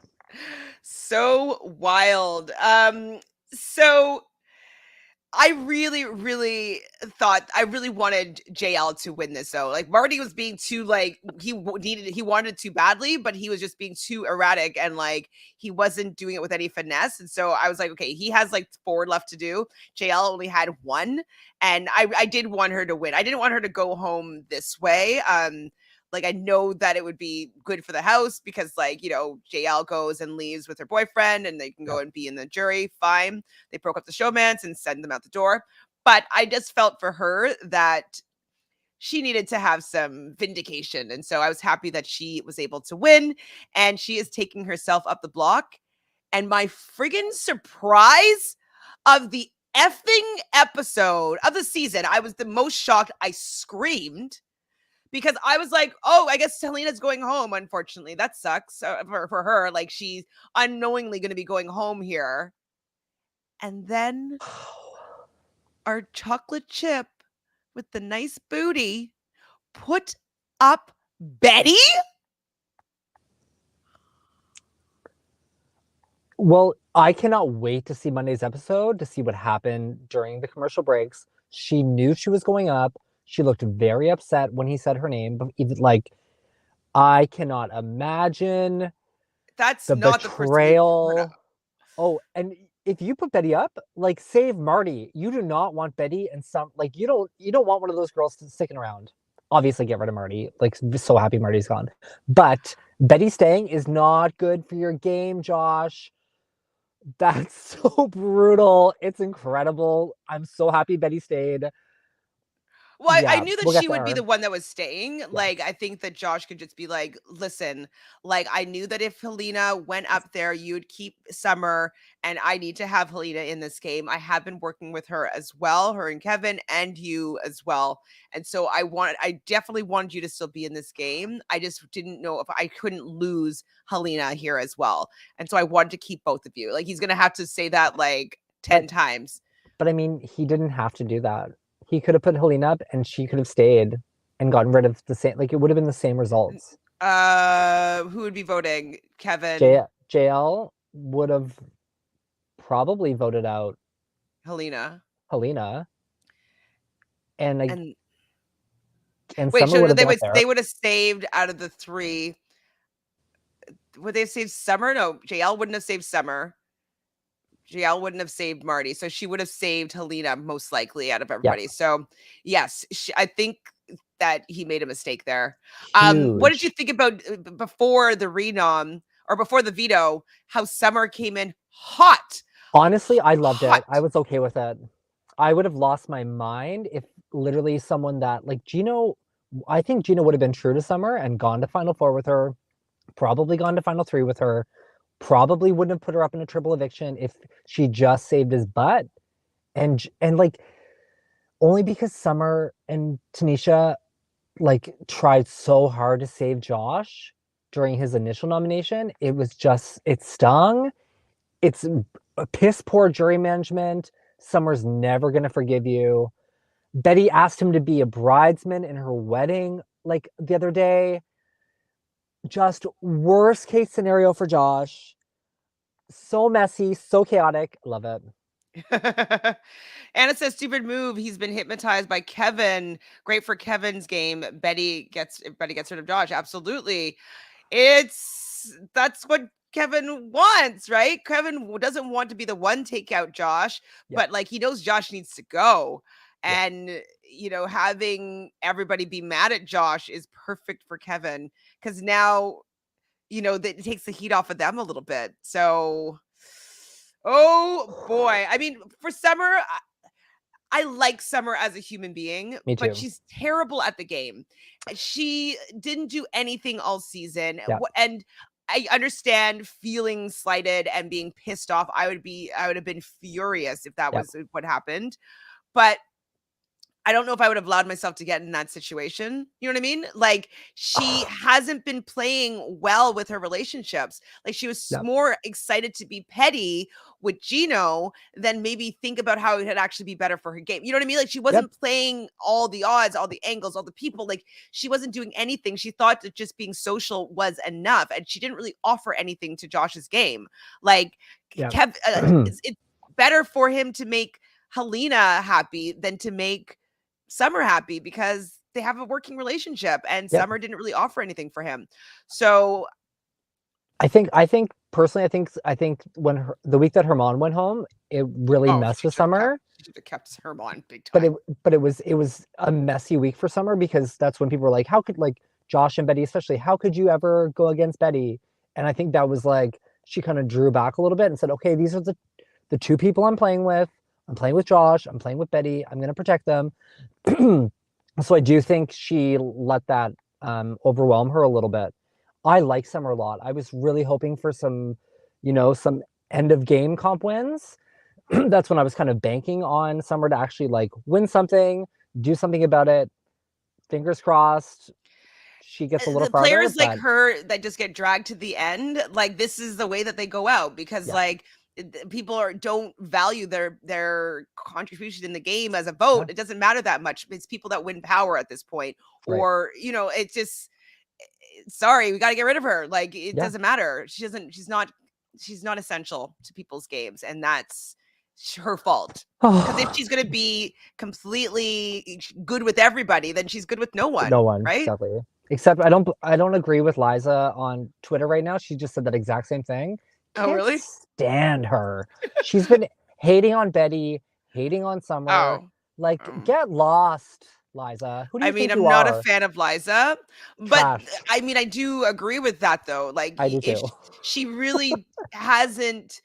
So wild. So I really, really thought I really wanted JL to win this though. Like Marty was being too like he wanted it too badly, but he was just being too erratic and like he wasn't doing it with any finesse. And so I was like, okay, he has like 4 left to do. JL only had 1, and I did want her to win. I didn't want her to go home this way. Like I know that it would be good for the house because like, you know, JL goes and leaves with her boyfriend and they can go and be in the jury. Fine. They broke up the showmance and send them out the door. But I just felt for her that she needed to have some vindication. And so I was happy that she was able to win and she is taking herself up the block. And my friggin' surprise of the effing episode of the season, I was the most shocked. I screamed because I was like, oh, I guess Helena's going home. Unfortunately, that sucks for her. Like she's unknowingly going to be going home here. And then our chocolate chip with the nice booty put up Betty. Well, I cannot wait to see Monday's episode to see what happened during the commercial breaks. She knew she was going up. She looked very upset when he said her name, but even like I cannot imagine That's the not the person you betrayal. Oh, and if you put Betty up, like save Marty. You do not want Betty and some like you don't want one of those girls sticking around. Obviously, get rid of Marty. Like so happy Marty's gone, but Betty staying is not good for your game, Josh. That's so brutal. It's incredible. I'm so happy Betty stayed. Well, I Yeah, knew that we'll get she would be there. the one that was staying. Yeah. Like, I think that Josh could just be like, listen, like, I knew that if Helena went up there, you'd keep Summer, and I need to have Helena in this game. I have been working with her as well, her and Kevin, and you as well. And so I definitely wanted you to still be in this game. I just didn't know if I couldn't lose Helena here as well. And so I wanted to keep both of you. Like, he's going to have to say that like 10 times. But I mean, he didn't have to do that. He could have put Helena up and she could have stayed and gotten rid of the same, like it would have been the same results. Who would be voting? Kevin, JL would have probably voted out Helena, Helena and like and and wait. Summer So would have been up there. they would have saved out of the 3. Would they have saved Summer? No, JL wouldn't have saved Summer. JL wouldn't have saved Marty, so she would have saved Helena most likely out of everybody. Yes. So yes, I think that he made a mistake there. What did you Huge. think about before the renom or before the veto? How Summer came in hot. Honestly, I loved Hot. it. I was okay with it. I would have lost my mind if literally someone that like Gino, I think Gino would have been true to Summer and gone to Final Four with her, probably gone to Final 3 with her, probably wouldn't have put her up in a triple eviction if she just saved his butt. And like only because Summer and Tanisha like tried so hard to save Josh during his initial nomination, it was just it stung. It's a piss poor jury management. Summer's never gonna forgive you. Betty asked him to be a bridesman in her wedding like the other day. Just worst case scenario for Josh. So messy, so chaotic. Love it. Anna says, stupid move. He's been hypnotized by Kevin. Great for Kevin's game. Betty gets rid of Josh. Absolutely. That's what Kevin wants, right? Kevin doesn't want to be the one take out Josh, but like he knows Josh needs to go. And you know, having everybody be mad at Josh is perfect for Kevin because now, you know, that it takes the heat off of them a little bit. So, oh boy. I mean, for Summer, I like Summer as a human being, Me too. but she's terrible at the game. She didn't do anything all season. Yeah. And I understand feeling slighted and being pissed off. I would have been furious if that was what happened. But I don't know if I would have allowed myself to get in that situation. You know what I mean? Like, she hasn't been playing well with her relationships. Like, she was Yep. more excited to be petty with Gino than maybe think about how it would actually be better for her game. You know what I mean? Like, she wasn't playing all the odds, all the angles, all the people. Like, she wasn't doing anything. She thought that just being social was enough, and she didn't really offer anything to Josh's game. Like, Yep. it's better for him to make Helena happy than to make Summer happy, because they have a working relationship, and Yep. Summer didn't really offer anything for him. So I think personally, I think when the week that Herman went home, it really messed with Summer. She should have kept Herman big But time. it was a messy week for Summer, because that's when people were like, how could, like, Josh and Betty especially, how could you ever go against Betty? And I think that was like, she kind of drew back a little bit and said, okay, these are the two people I'm playing with. I'm playing with Josh. I'm playing with Betty. I'm going to protect them. So I do think she let that overwhelm her a little bit. I like Summer a lot. I was really hoping for some end of game comp wins. That's when I was kind of banking on Summer to actually, like, win something, do something about it. Fingers crossed she gets a little The farther. players like her that just get dragged to the end, like, this is the way that they go out, because like, people don't value their contribution in the game as a vote. It doesn't matter that much. It's people that win power at this point, or it's just, sorry, we got to get rid of her. Like, it doesn't matter. She's not essential to people's games, and that's her fault. Because if she's going to be completely good with everybody, then she's good with no one. Right? Exactly. Except I don't agree with Liza on Twitter right now. She just said that exact same thing. Oh, really? Stand her. She's been hating on Betty, hating on Summer. Get lost, Liza. Who do you think you I'm not are? a fan of Liza, but Trash. I mean, I do agree with that, though. Like, I do too. She really hasn't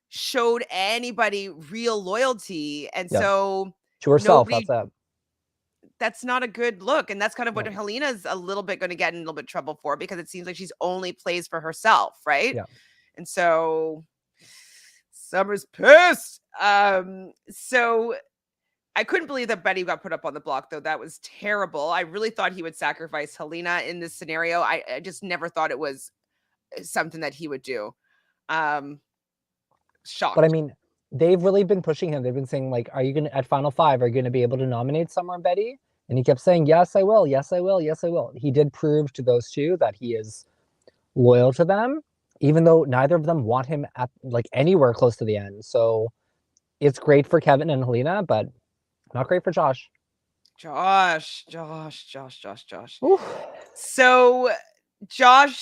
showed anybody real loyalty, and so to herself, nobody. that's it. That's not a good look, and that's kind of what Helena's a little bit going to get in a little bit of trouble for, because it seems like she's only plays for herself, right? Yeah. And so Summer's pissed. So I couldn't believe that Betty got put up on the block, though. That was terrible. I really thought he would sacrifice Helena in this scenario. I just never thought it was something that he would do. Shocked. But I mean, they've really been pushing him. They've been saying, like, are you going to, at Final Five, are you going to be able to nominate Summer and Betty? And he kept saying, yes, I will. Yes, I will. Yes, I will. He did prove to those two that he is loyal to them, even though neither of them want him at, like, anywhere close to the end. So it's great for Kevin and Helena, but not great for Josh. Josh. Oof. So Summer,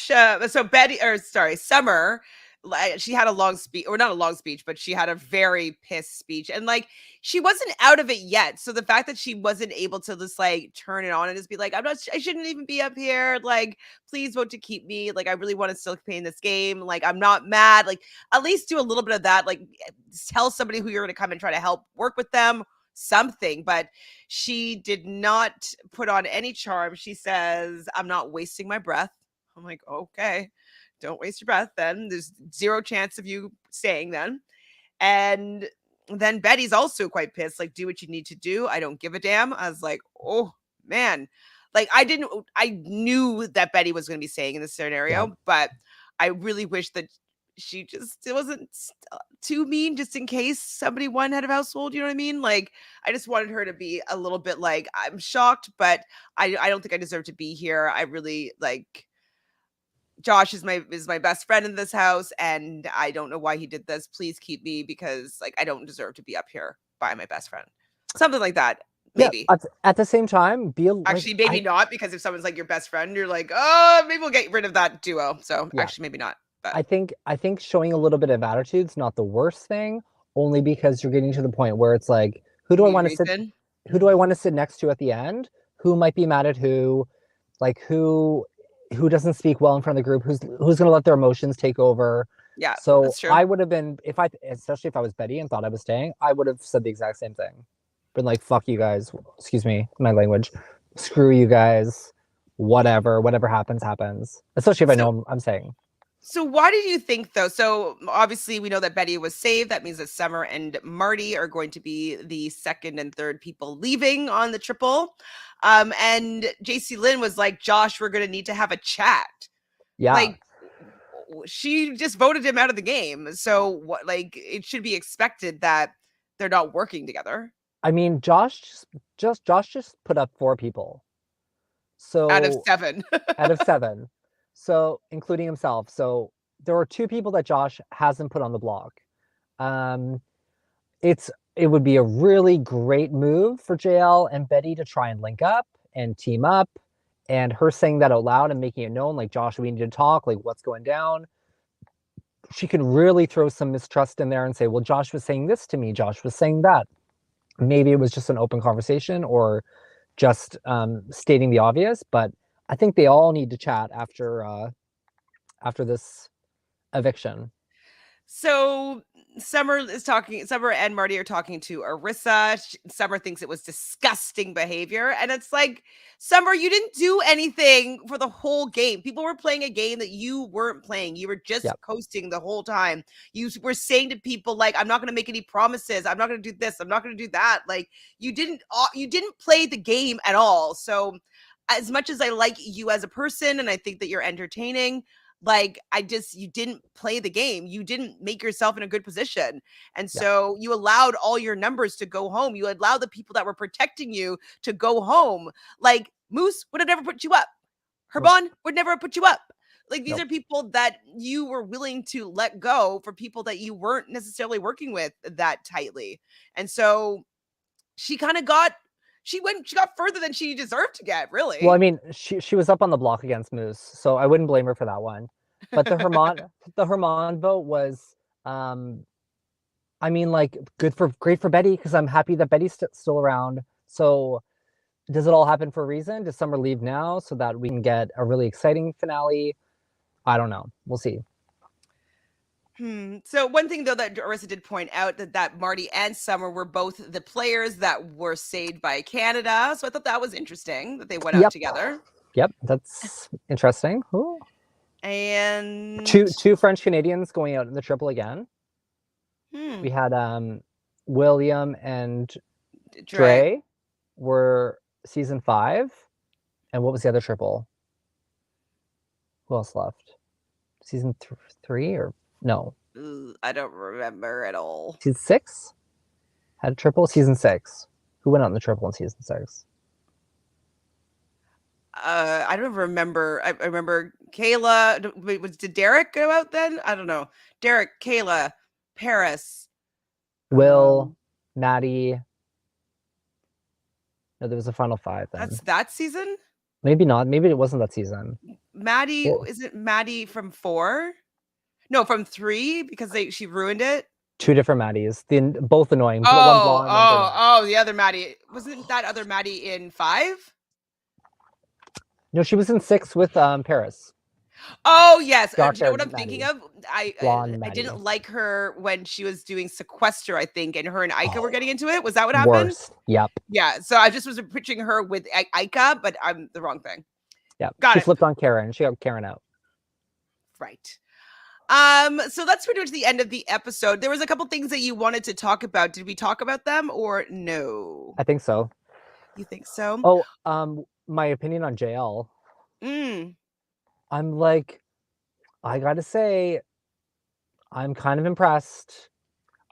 she had a long speech, or not a long speech, but she had a very pissed speech, and like, she wasn't out of it yet. So the fact that she wasn't able to just like turn it on and just be like, I shouldn't even be up here. Like, please vote to keep me. Like, I really want to still play in this game. Like, I'm not mad. Like, at least do a little bit of that. Like, tell somebody who you're going to come and try to help work with them. Something, but she did not put on any charm. She says, I'm not wasting my breath. I'm like, okay, don't waste your breath then. There's zero chance of you staying then. And then Betty's also quite pissed, like, do what you need to do. I don't give a damn. I was like, oh man. Like, I knew that Betty was going to be staying in this scenario, but I really wish that she just, it wasn't too mean, just in case somebody won head of household. You know what I mean? Like, I just wanted her to be a little bit like, I'm shocked, but I don't think I deserve to be here. I really, like, Josh is my best friend in this house, and I don't know why he did this. Please keep me, because like, I don't deserve to be up here by my best friend. Something like that. Maybe. Yeah, at the same time, actually, maybe not, because if someone's like your best friend, you're like, oh, maybe we'll get rid of that duo. So actually, maybe not. But I think showing a little bit of attitude's not the worst thing, only because you're getting to the point where it's like, who do I want to sit next to at the end? Who might be mad at who? Like, who doesn't speak well in front of the group? Who's going to let their emotions take over? Yeah. So that's true. I would have been, especially if I was Betty and thought I was staying, I would have said the exact same thing. Been like, fuck you guys. Excuse me, my language. Screw you guys. Whatever happens. Especially if I know I'm staying. So why did you think though? So obviously we know that Betty was saved. That means that Summer and Marty are going to be the second and third people leaving on the triple. And Jacey-Lynne was like, Josh, we're going to need to have a chat. Yeah. Like, she just voted him out of the game. So what, like, it should be expected that they're not working together. I mean, Josh just put up 4 people. So Out of 7. out of 7. So including himself. So there were 2 people that Josh hasn't put on the block. It would be a really great move for JL and Betty to try and link up and team up, and her saying that out loud and making it known, like, Josh, we need to talk, like, what's going down. She could really throw some mistrust in there and say, well, Josh was saying this to me, Josh was saying that. Maybe it was just an open conversation or just stating the obvious, but I think they all need to chat after this eviction. So Summer and Marty are talking to Arisa. Summer thinks it was disgusting behavior. And it's like, Summer, you didn't do anything for the whole game. People were playing a game that you weren't playing. You were just coasting the whole time. You were saying to people, like, I'm not going to make any promises. I'm not going to do this. I'm not going to do that. Like, you didn't play the game at all. So as much as I like you as a person and I think that you're entertaining, like, you didn't play the game. You didn't make yourself in a good position. And so you allowed all your numbers to go home. You allowed the people that were protecting you to go home. Like, Moose would have never put you up. Herban would never have put you up. Like, these are people that you were willing to let go for people that you weren't necessarily working with that tightly. And so she kind of got further than she deserved to get, really. Well, I mean, she was up on the block against Moose, so I wouldn't blame her for that one. But the Herman vote was, I mean, like, great for Betty, because I'm happy that Betty's still around. So does it all happen for a reason? Does Summer leave now so that we can get a really exciting finale? I don't know. We'll see. So one thing, though, that Arisa did point out that Marty and Summer were both the players that were saved by Canada. So I thought that was interesting that they went out together. Yep, that's interesting. Ooh. And two French Canadians going out in the triple again. We had William and Dre were season 5. And what was the other triple? Who else left? Season 3 or no? I don't remember at all. Season 6 had a triple. Season 6. Who went out in the triple in season 6? I don't remember. I remember Kayla. Did Derek go out then? I don't know. Derek, Kayla, Paris, Will, Maddie. No, there was a final 5 then. That's that season? Maybe not. Maybe it wasn't that season. Maddie, is it Maddie from 4? No, from 3, because she ruined it. 2 different Maddies. Both annoying. The other Maddie. Wasn't that other Maddie in 5? No, she was in 6 with Paris. Oh, yes. Do you know what I'm thinking of? I didn't like her when she was doing Sequester, I think, and her and Ika were getting into it. Was that what happened? Worst. Yep. Yeah. So I just was picturing her with Ika, but I'm the wrong thing. Yeah. She flipped on Karen. She got Karen out. Right. So that's pretty much the end of the episode. There was a couple things that you wanted to talk about. Did we talk about them or no? I think so. You think so? Oh, my opinion on JL. I'm like, I gotta say, I'm kind of impressed.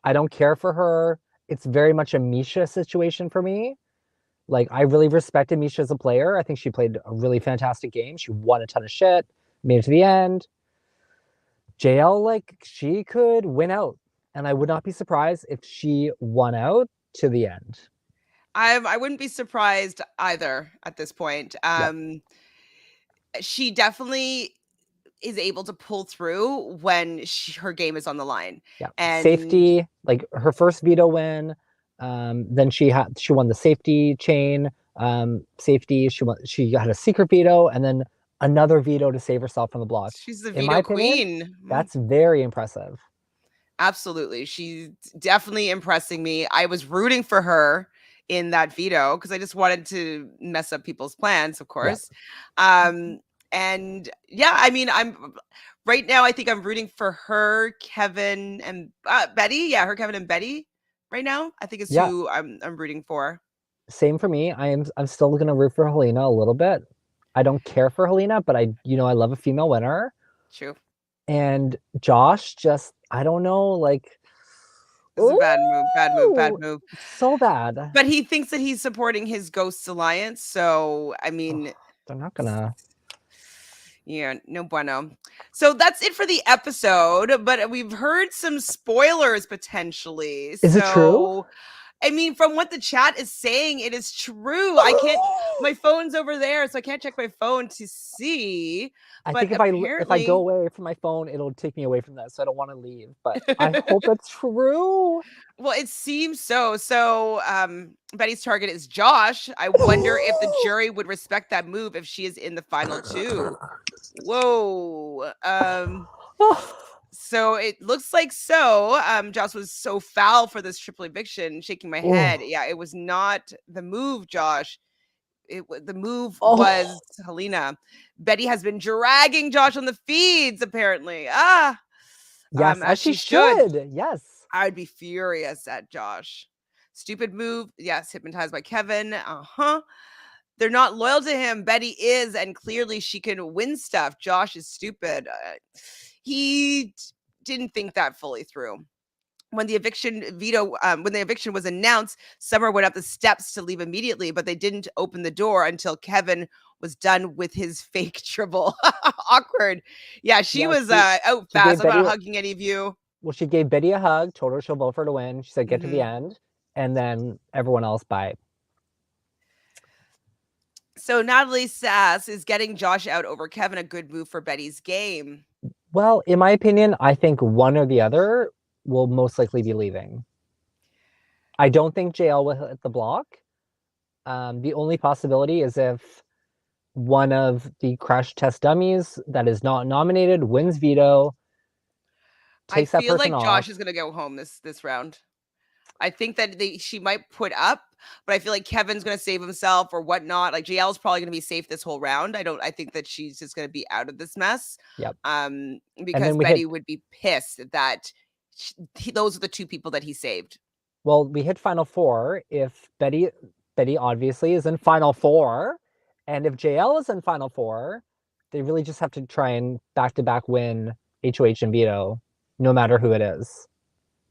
I don't care for her. It's very much a Misha situation for me. Like, I really respected Misha as a player. I think she played a really fantastic game. She won a ton of shit, made it to the end. JL, like, she could win out. And I would not be surprised if she won out to the end. I wouldn't be surprised either at this point. She definitely is able to pull through when her game is on the line. Yeah, and safety, like her first veto win. Then she won the safety chain. Safety. She had a secret veto, and then another veto to save herself from the block. She's the veto queen. That's very impressive. Absolutely, she's definitely impressing me. I was rooting for her in that veto because I just wanted to mess up people's plans, of course. And yeah, I mean, I'm right now, I think I'm rooting for her, Kevin, and Betty. Yeah, her, Kevin, and Betty right now, I think is Yeah, who I'm rooting for. same for me. I'm still gonna root for Helena a little bit. I don't care for Helena, but I love a female winner. True. And Josh, just I don't know, like, This is a bad move, bad move, bad ooh, move. so bad. But he thinks that he's supporting his Ghosts Alliance. So, I Ugh, mean, they're not gonna. yeah, no bueno. So that's it for the episode, but we've heard some spoilers potentially. Is it true? So, I mean, from what the chat is saying, it is true. I can't, my phone's over there, so I can't check my phone to see. I But think if I go apparently, away from my phone, it'll take me away from that, so I don't want to leave. But I hope it's true. well, it seems so. So, Betty's target is Josh. I wonder if the jury would respect that move if she is in the final two. Whoa. So it looks like so. Josh was so foul for this triple eviction, shaking my head. Yeah, it was not the move, Josh. The move was Helena. Betty has been dragging Josh on the feeds, apparently. Yes, as she should. Yes. I'd be furious at Josh. Stupid move. Yes, hypnotized by Kevin. Uh-huh. They're not loyal to him. Betty is, and clearly she can win stuff. Josh is stupid. He didn't think that fully through. When the eviction was announced, Summer went up the steps to leave immediately, but they didn't open the door until Kevin was done with his fake dribble. Awkward. Yeah, she was out fast. I'm not hugging any of you. Well, she gave Betty a hug, told her she'll vote for her to win. She said, get to the end, and then everyone else, bye. So Natalie Sass is getting Josh out over Kevin, a good move for Betty's game. Well, in my opinion, I think one or the other will most likely be leaving. I don't think JL will hit the block. The only possibility is if one of the crash test dummies that is not nominated wins veto, takes that person off. I feel like Josh is going to go home this round. I think that she might put up, but I feel like Kevin's going to save himself or whatnot. Like JL's probably going to be safe this whole round. I think that she's just going to be out of this mess. Yep. Because Betty would be pissed that those are the two people that he saved. Well, we hit final four. If Betty obviously is in final four, and if JL is in final four, they really just have to try and back-to-back win HOH and veto, no matter who it is,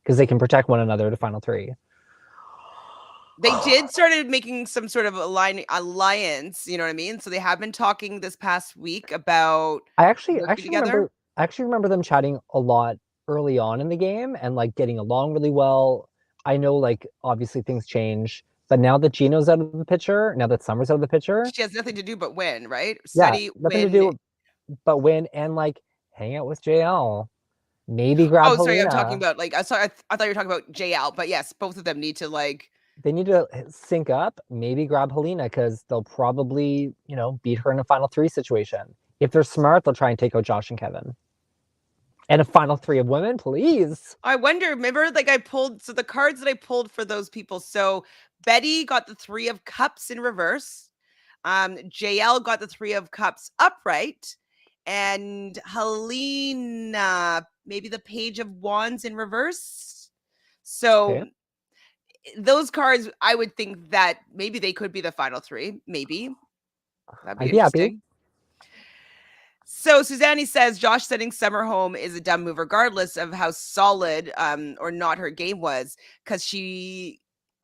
because they can protect one another to final three. They did started making some sort of alliance, you know what I mean? So they have been talking this past week about I actually remember them chatting a lot early on in the game and like getting along really well. I know, like, obviously things change, but now that Gino's out of the picture, now that Summer's out of the picture, she has nothing to do but win, right? Nothing to do but win and like hang out with JL. Maybe grab Helena. Sorry, I'm talking about like I thought you were talking about JL, but yes, both of them need to like they need to sync up, maybe grab Helena because they'll probably, beat her in a final three situation. If they're smart, they'll try and take out Josh and Kevin. And a final three of women, please. I wonder, remember, like I pulled, so the cards that I pulled for those people. So Betty got the 3 of Cups in reverse. JL got the 3 of Cups upright. And Helena, maybe the Page of Wands in reverse. So those cards, I would think that maybe they could be the final 3. Maybe. That'd be interesting. Happy. So Suzanne says Josh sending Summer home is a dumb move, regardless of how solid or not her game was, because she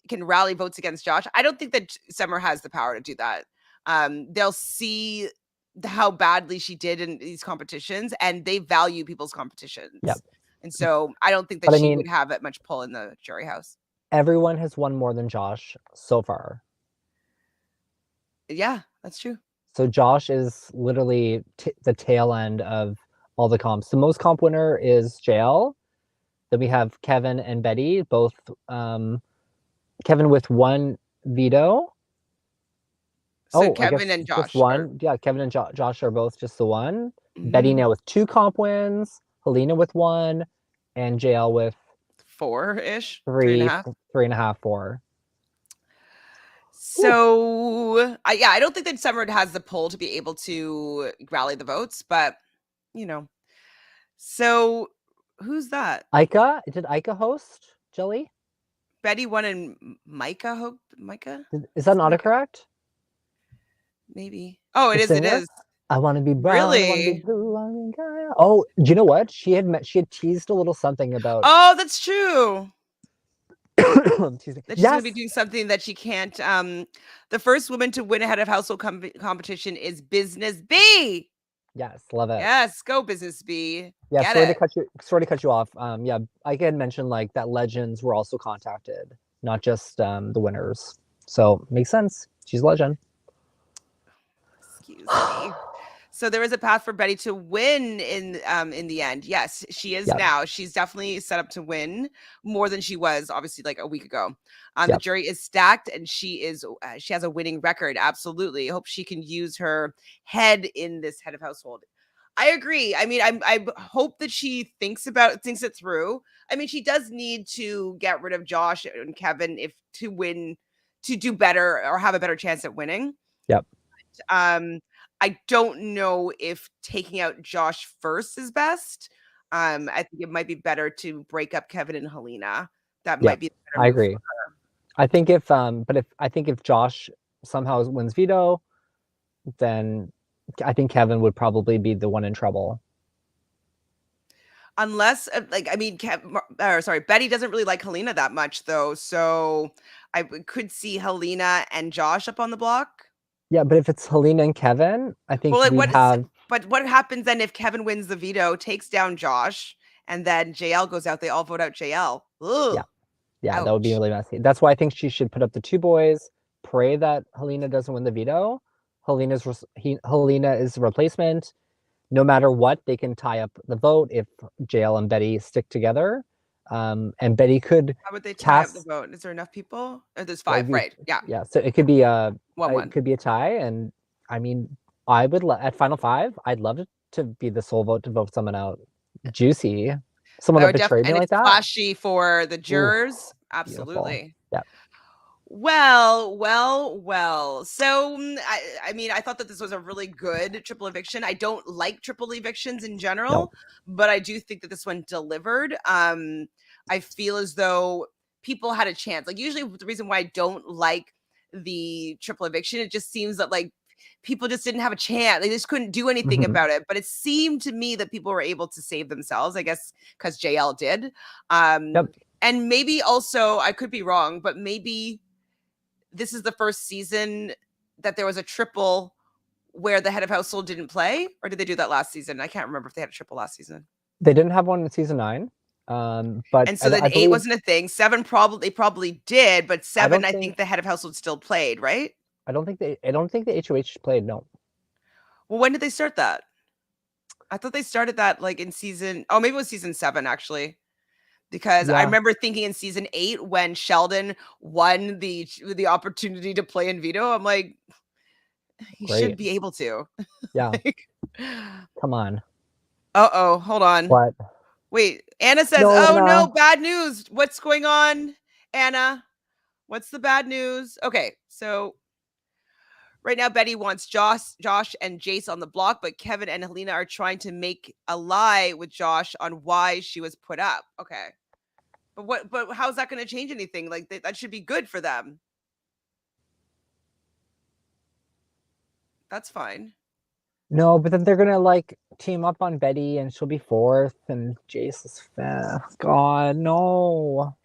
can rally votes against Josh. I don't think that Summer has the power to do that. They'll see how badly she did in these competitions, and they value people's competitions. Yep. And so I don't think that she would have that much pull in the jury house. Everyone has won more than Josh so far. Yeah, that's true. So Josh is literally the tail end of all the comps. The most comp winner is JL. Then we have Kevin and Betty, both Kevin with 1 veto. So Kevin and Josh. Just 1. Yeah, Kevin and Josh are both just the 1. Mm-hmm. Betty now with 2 comp wins, Helena with 1, and JL with 4-ish. 3.5, 4. So, I don't think that Summer has the pull to be able to rally the votes, but you know. So, who's that? Ika? Did Ika host, Jelly? Betty won and Micah? Micah? Is that not Micah? correct? Maybe. Oh, The it is. It singer? is. I want to be brown, I want to be Really? blue, I want to be Gaia. Oh, do you know what? She had teased a little something about. Oh, that's true. Excuse me. That she's going to be Yes. doing something that she can't. The first woman to win a head of household competition is Business B. Yes, love it. Yes, go Business B. Yeah, Get sorry to it. cut you off. Yeah, I had mentioned like that legends were also contacted, not just the winners. So makes sense. She's a legend. Excuse me. So there is a path for Betty to win in the end. Yes, she is Yep. now. She's definitely set up to win more than she was obviously like a week ago. The Yep. jury is stacked and she has a winning record. Absolutely. Hope she can use her head in this head of household. I agree. I mean, I hope that she thinks it through. I mean, she does need to get rid of Josh and Kevin if to win, to do better or have a better chance at winning. Yep. I don't know if taking out Josh first is best. I think it might be better to break up Kevin and Helena. That Yep. might be the better I move for agree. her. I think if Josh somehow wins veto, then I think Kevin would probably be the one in trouble. Unless, Betty doesn't really like Helena that much, though. So could see Helena and Josh up on the block. Yeah, but if it's Helena and Kevin, I think Well, we'd have. but what happens then if Kevin wins the veto, takes down Josh, and then JL goes out? They all vote out JL. Ugh. Yeah. Yeah, that would be Ouch. really messy. That's why I think she should put up the two boys, pray that Helena doesn't win the veto. Helena is the replacement. No matter what, they can tie up the vote if JL and Betty stick together. And Betty could How would they tie up the cast. vote? Is there enough people? Or there's Well, five, right? Yeah. yeah, so it could be a One. tie, and I mean, I would at Final Five, I'd love it to be the sole vote to vote someone out. Juicy, someone that betrayed me And like it's that. flashy for the Ooh, jurors. beautiful. Absolutely. Yeah. Well. So, I mean, I thought that this was a really good triple eviction. I don't like triple evictions in general, but I do think that this one delivered. I feel as though people had a chance. Like, usually the reason why I don't like the triple eviction, it just seems that like people just didn't have a chance. They just couldn't do anything about it. But it seemed to me that people were able to save themselves, I guess, because JL did. And maybe also, I could be wrong, but maybe this is the first season that there was a triple where the head of household didn't play, or did they do that last season? I can't remember if they had a triple last season. They didn't have one in season 9. But and so then 8 wasn't a thing. 7 probably did, but 7 I think the head of household still played, right? I don't think the HOH played, no. Well, when did they start that? I thought they started that like in maybe it was season 7 actually. Because I remember thinking in season 8 when Sheldon won the opportunity to play in veto, I'm like, he should be able to. Yeah. Come on. Uh-oh, hold on. What? Wait, Anna says, no, bad news. What's going on, Anna? What's the bad news? Okay, so right now Betty wants Josh and Jace on the block, but Kevin and Helena are trying to make a lie with Josh on why she was put up. Okay. But how's that going to change anything? Like that should be good for them. That's fine. No, but then they're going to like team up on Betty and she'll be 4th and Jace is 5th. God, no.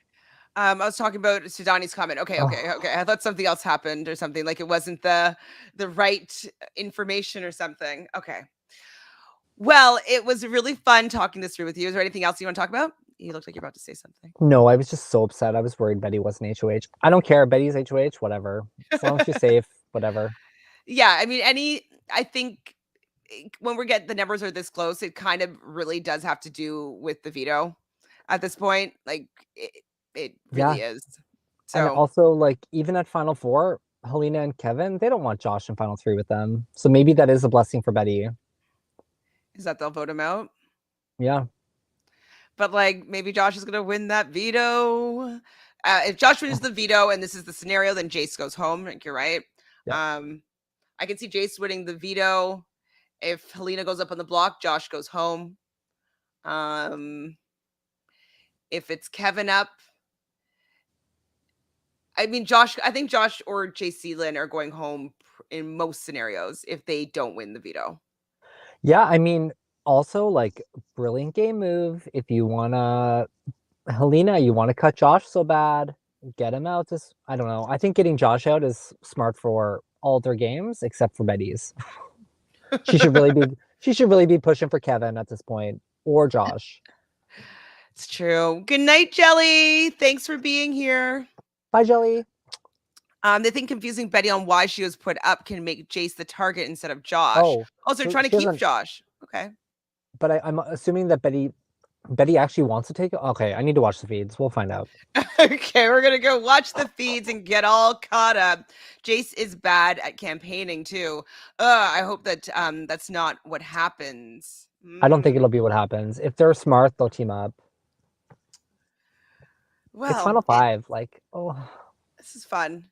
I was talking about Sudani's comment. Okay. I thought something else happened or something, like it wasn't the right information or something. Okay. Well, it was really fun talking this through with you. Is there anything else you want to talk about? You looked like you're about to say something. No, I was just so upset. I was worried Betty wasn't HOH. I don't care. Betty's HOH, whatever. As long as she's safe, whatever. Yeah, I mean, I think when the numbers are this close, it kind of really does have to do with the veto at this point. Like it really is. So and also, like, even at Final 4, Helena and Kevin, they don't want Josh in Final 3 with them. So maybe that is a blessing for Betty. Is that they'll vote him out? Yeah. But like maybe Josh is gonna win that veto. If Josh wins the veto and this is the scenario, then Jace goes home. I think you're right. Yep. I can see Jace winning the veto. If Helena goes up on the block, Josh goes home. If it's Kevin up, I mean, I think Josh or Jacey-Lynne are going home in most scenarios if they don't win the veto. Yeah, I mean, also, like, brilliant game move. If you want to, Helena, you want to cut Josh so bad, get him out. I don't know. I think getting Josh out is smart for all their games except for Betty's. She should really be pushing for Kevin at this point, or Josh. It's true. Good night, Jelly. Thanks for being here. Bye, Jelly. They think confusing Betty on why she was put up can make Jace the target instead of Josh. Oh, so they're trying to keep Josh. Okay. But I'm assuming that Betty actually wants to take it. Okay, I need to watch the feeds. We'll find out. Okay, we're gonna go watch the feeds and get all caught up. Jace is bad at campaigning too. I hope that that's not what happens. I don't think it'll be what happens. If they're smart, they'll team up. Well, it's Final Five. This is fun.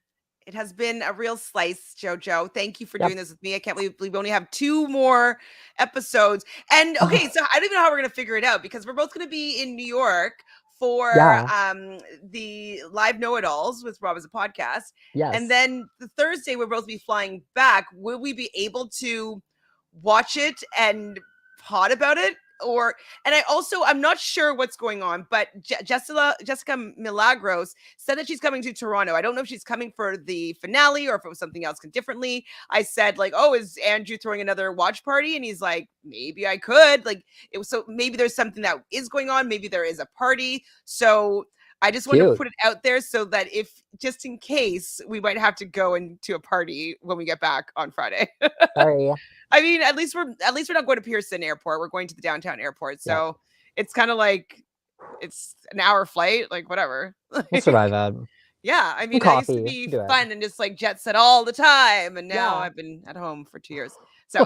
It has been a real slice, Jojo. Thank you for doing this with me. I can't believe we only have 2 more episodes. And okay, so I don't even know how we're going to figure it out because we're both going to be in New York for the live know-it-alls with Rob as a podcast. Yes. And then the Thursday, we're both be flying back. Will we be able to watch it and pod about it? And I'm not sure what's going on, but Jessica Milagros said that she's coming to Toronto. I don't know if she's coming for the finale or if it was something else differently. I said is Andrew throwing another watch party? And he's like, maybe I could. So maybe there's something that is going on. Maybe there is a party. So I just want to put it out there so that if just in case we might have to go into a party when we get back on Friday. Sorry. I mean, at least we're not going to Pearson Airport. We're going to the downtown airport. So it's kind of it's an hour flight, whatever. We'll survive that. Yeah. I mean, I used to be fun and just jet set all the time. And now I've been at home for 2 years. So,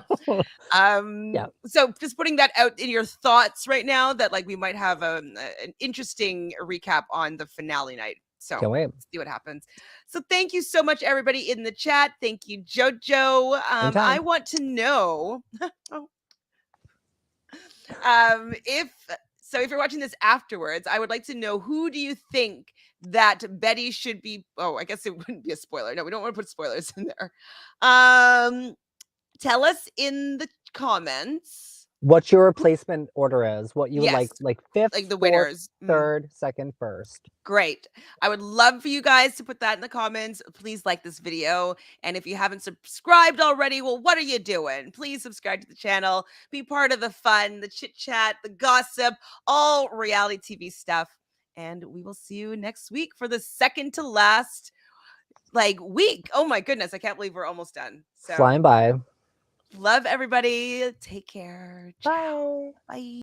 so just putting that out in your thoughts right now that we might have an interesting recap on the finale night. So can't wait. Let's see what happens. So thank you so much, everybody in the chat. Thank you, Jojo. I want to know if you're watching this afterwards, I would like to know who do you think that Betty should be. Oh, I guess it wouldn't be a spoiler. No, we don't want to put spoilers in there. Tell us in the comments what your replacement order is, what you would like fifth, the winners, third, second, first. Great. I would love for you guys to put that in the comments. Please like this video. And if you haven't subscribed already, well, what are you doing? Please subscribe to the channel. Be part of the fun, the chit chat, the gossip, all reality TV stuff. And we will see you next week for the second to last week. Oh my goodness. I can't believe we're almost done. So flying by. Love everybody. Take care. Bye. Bye.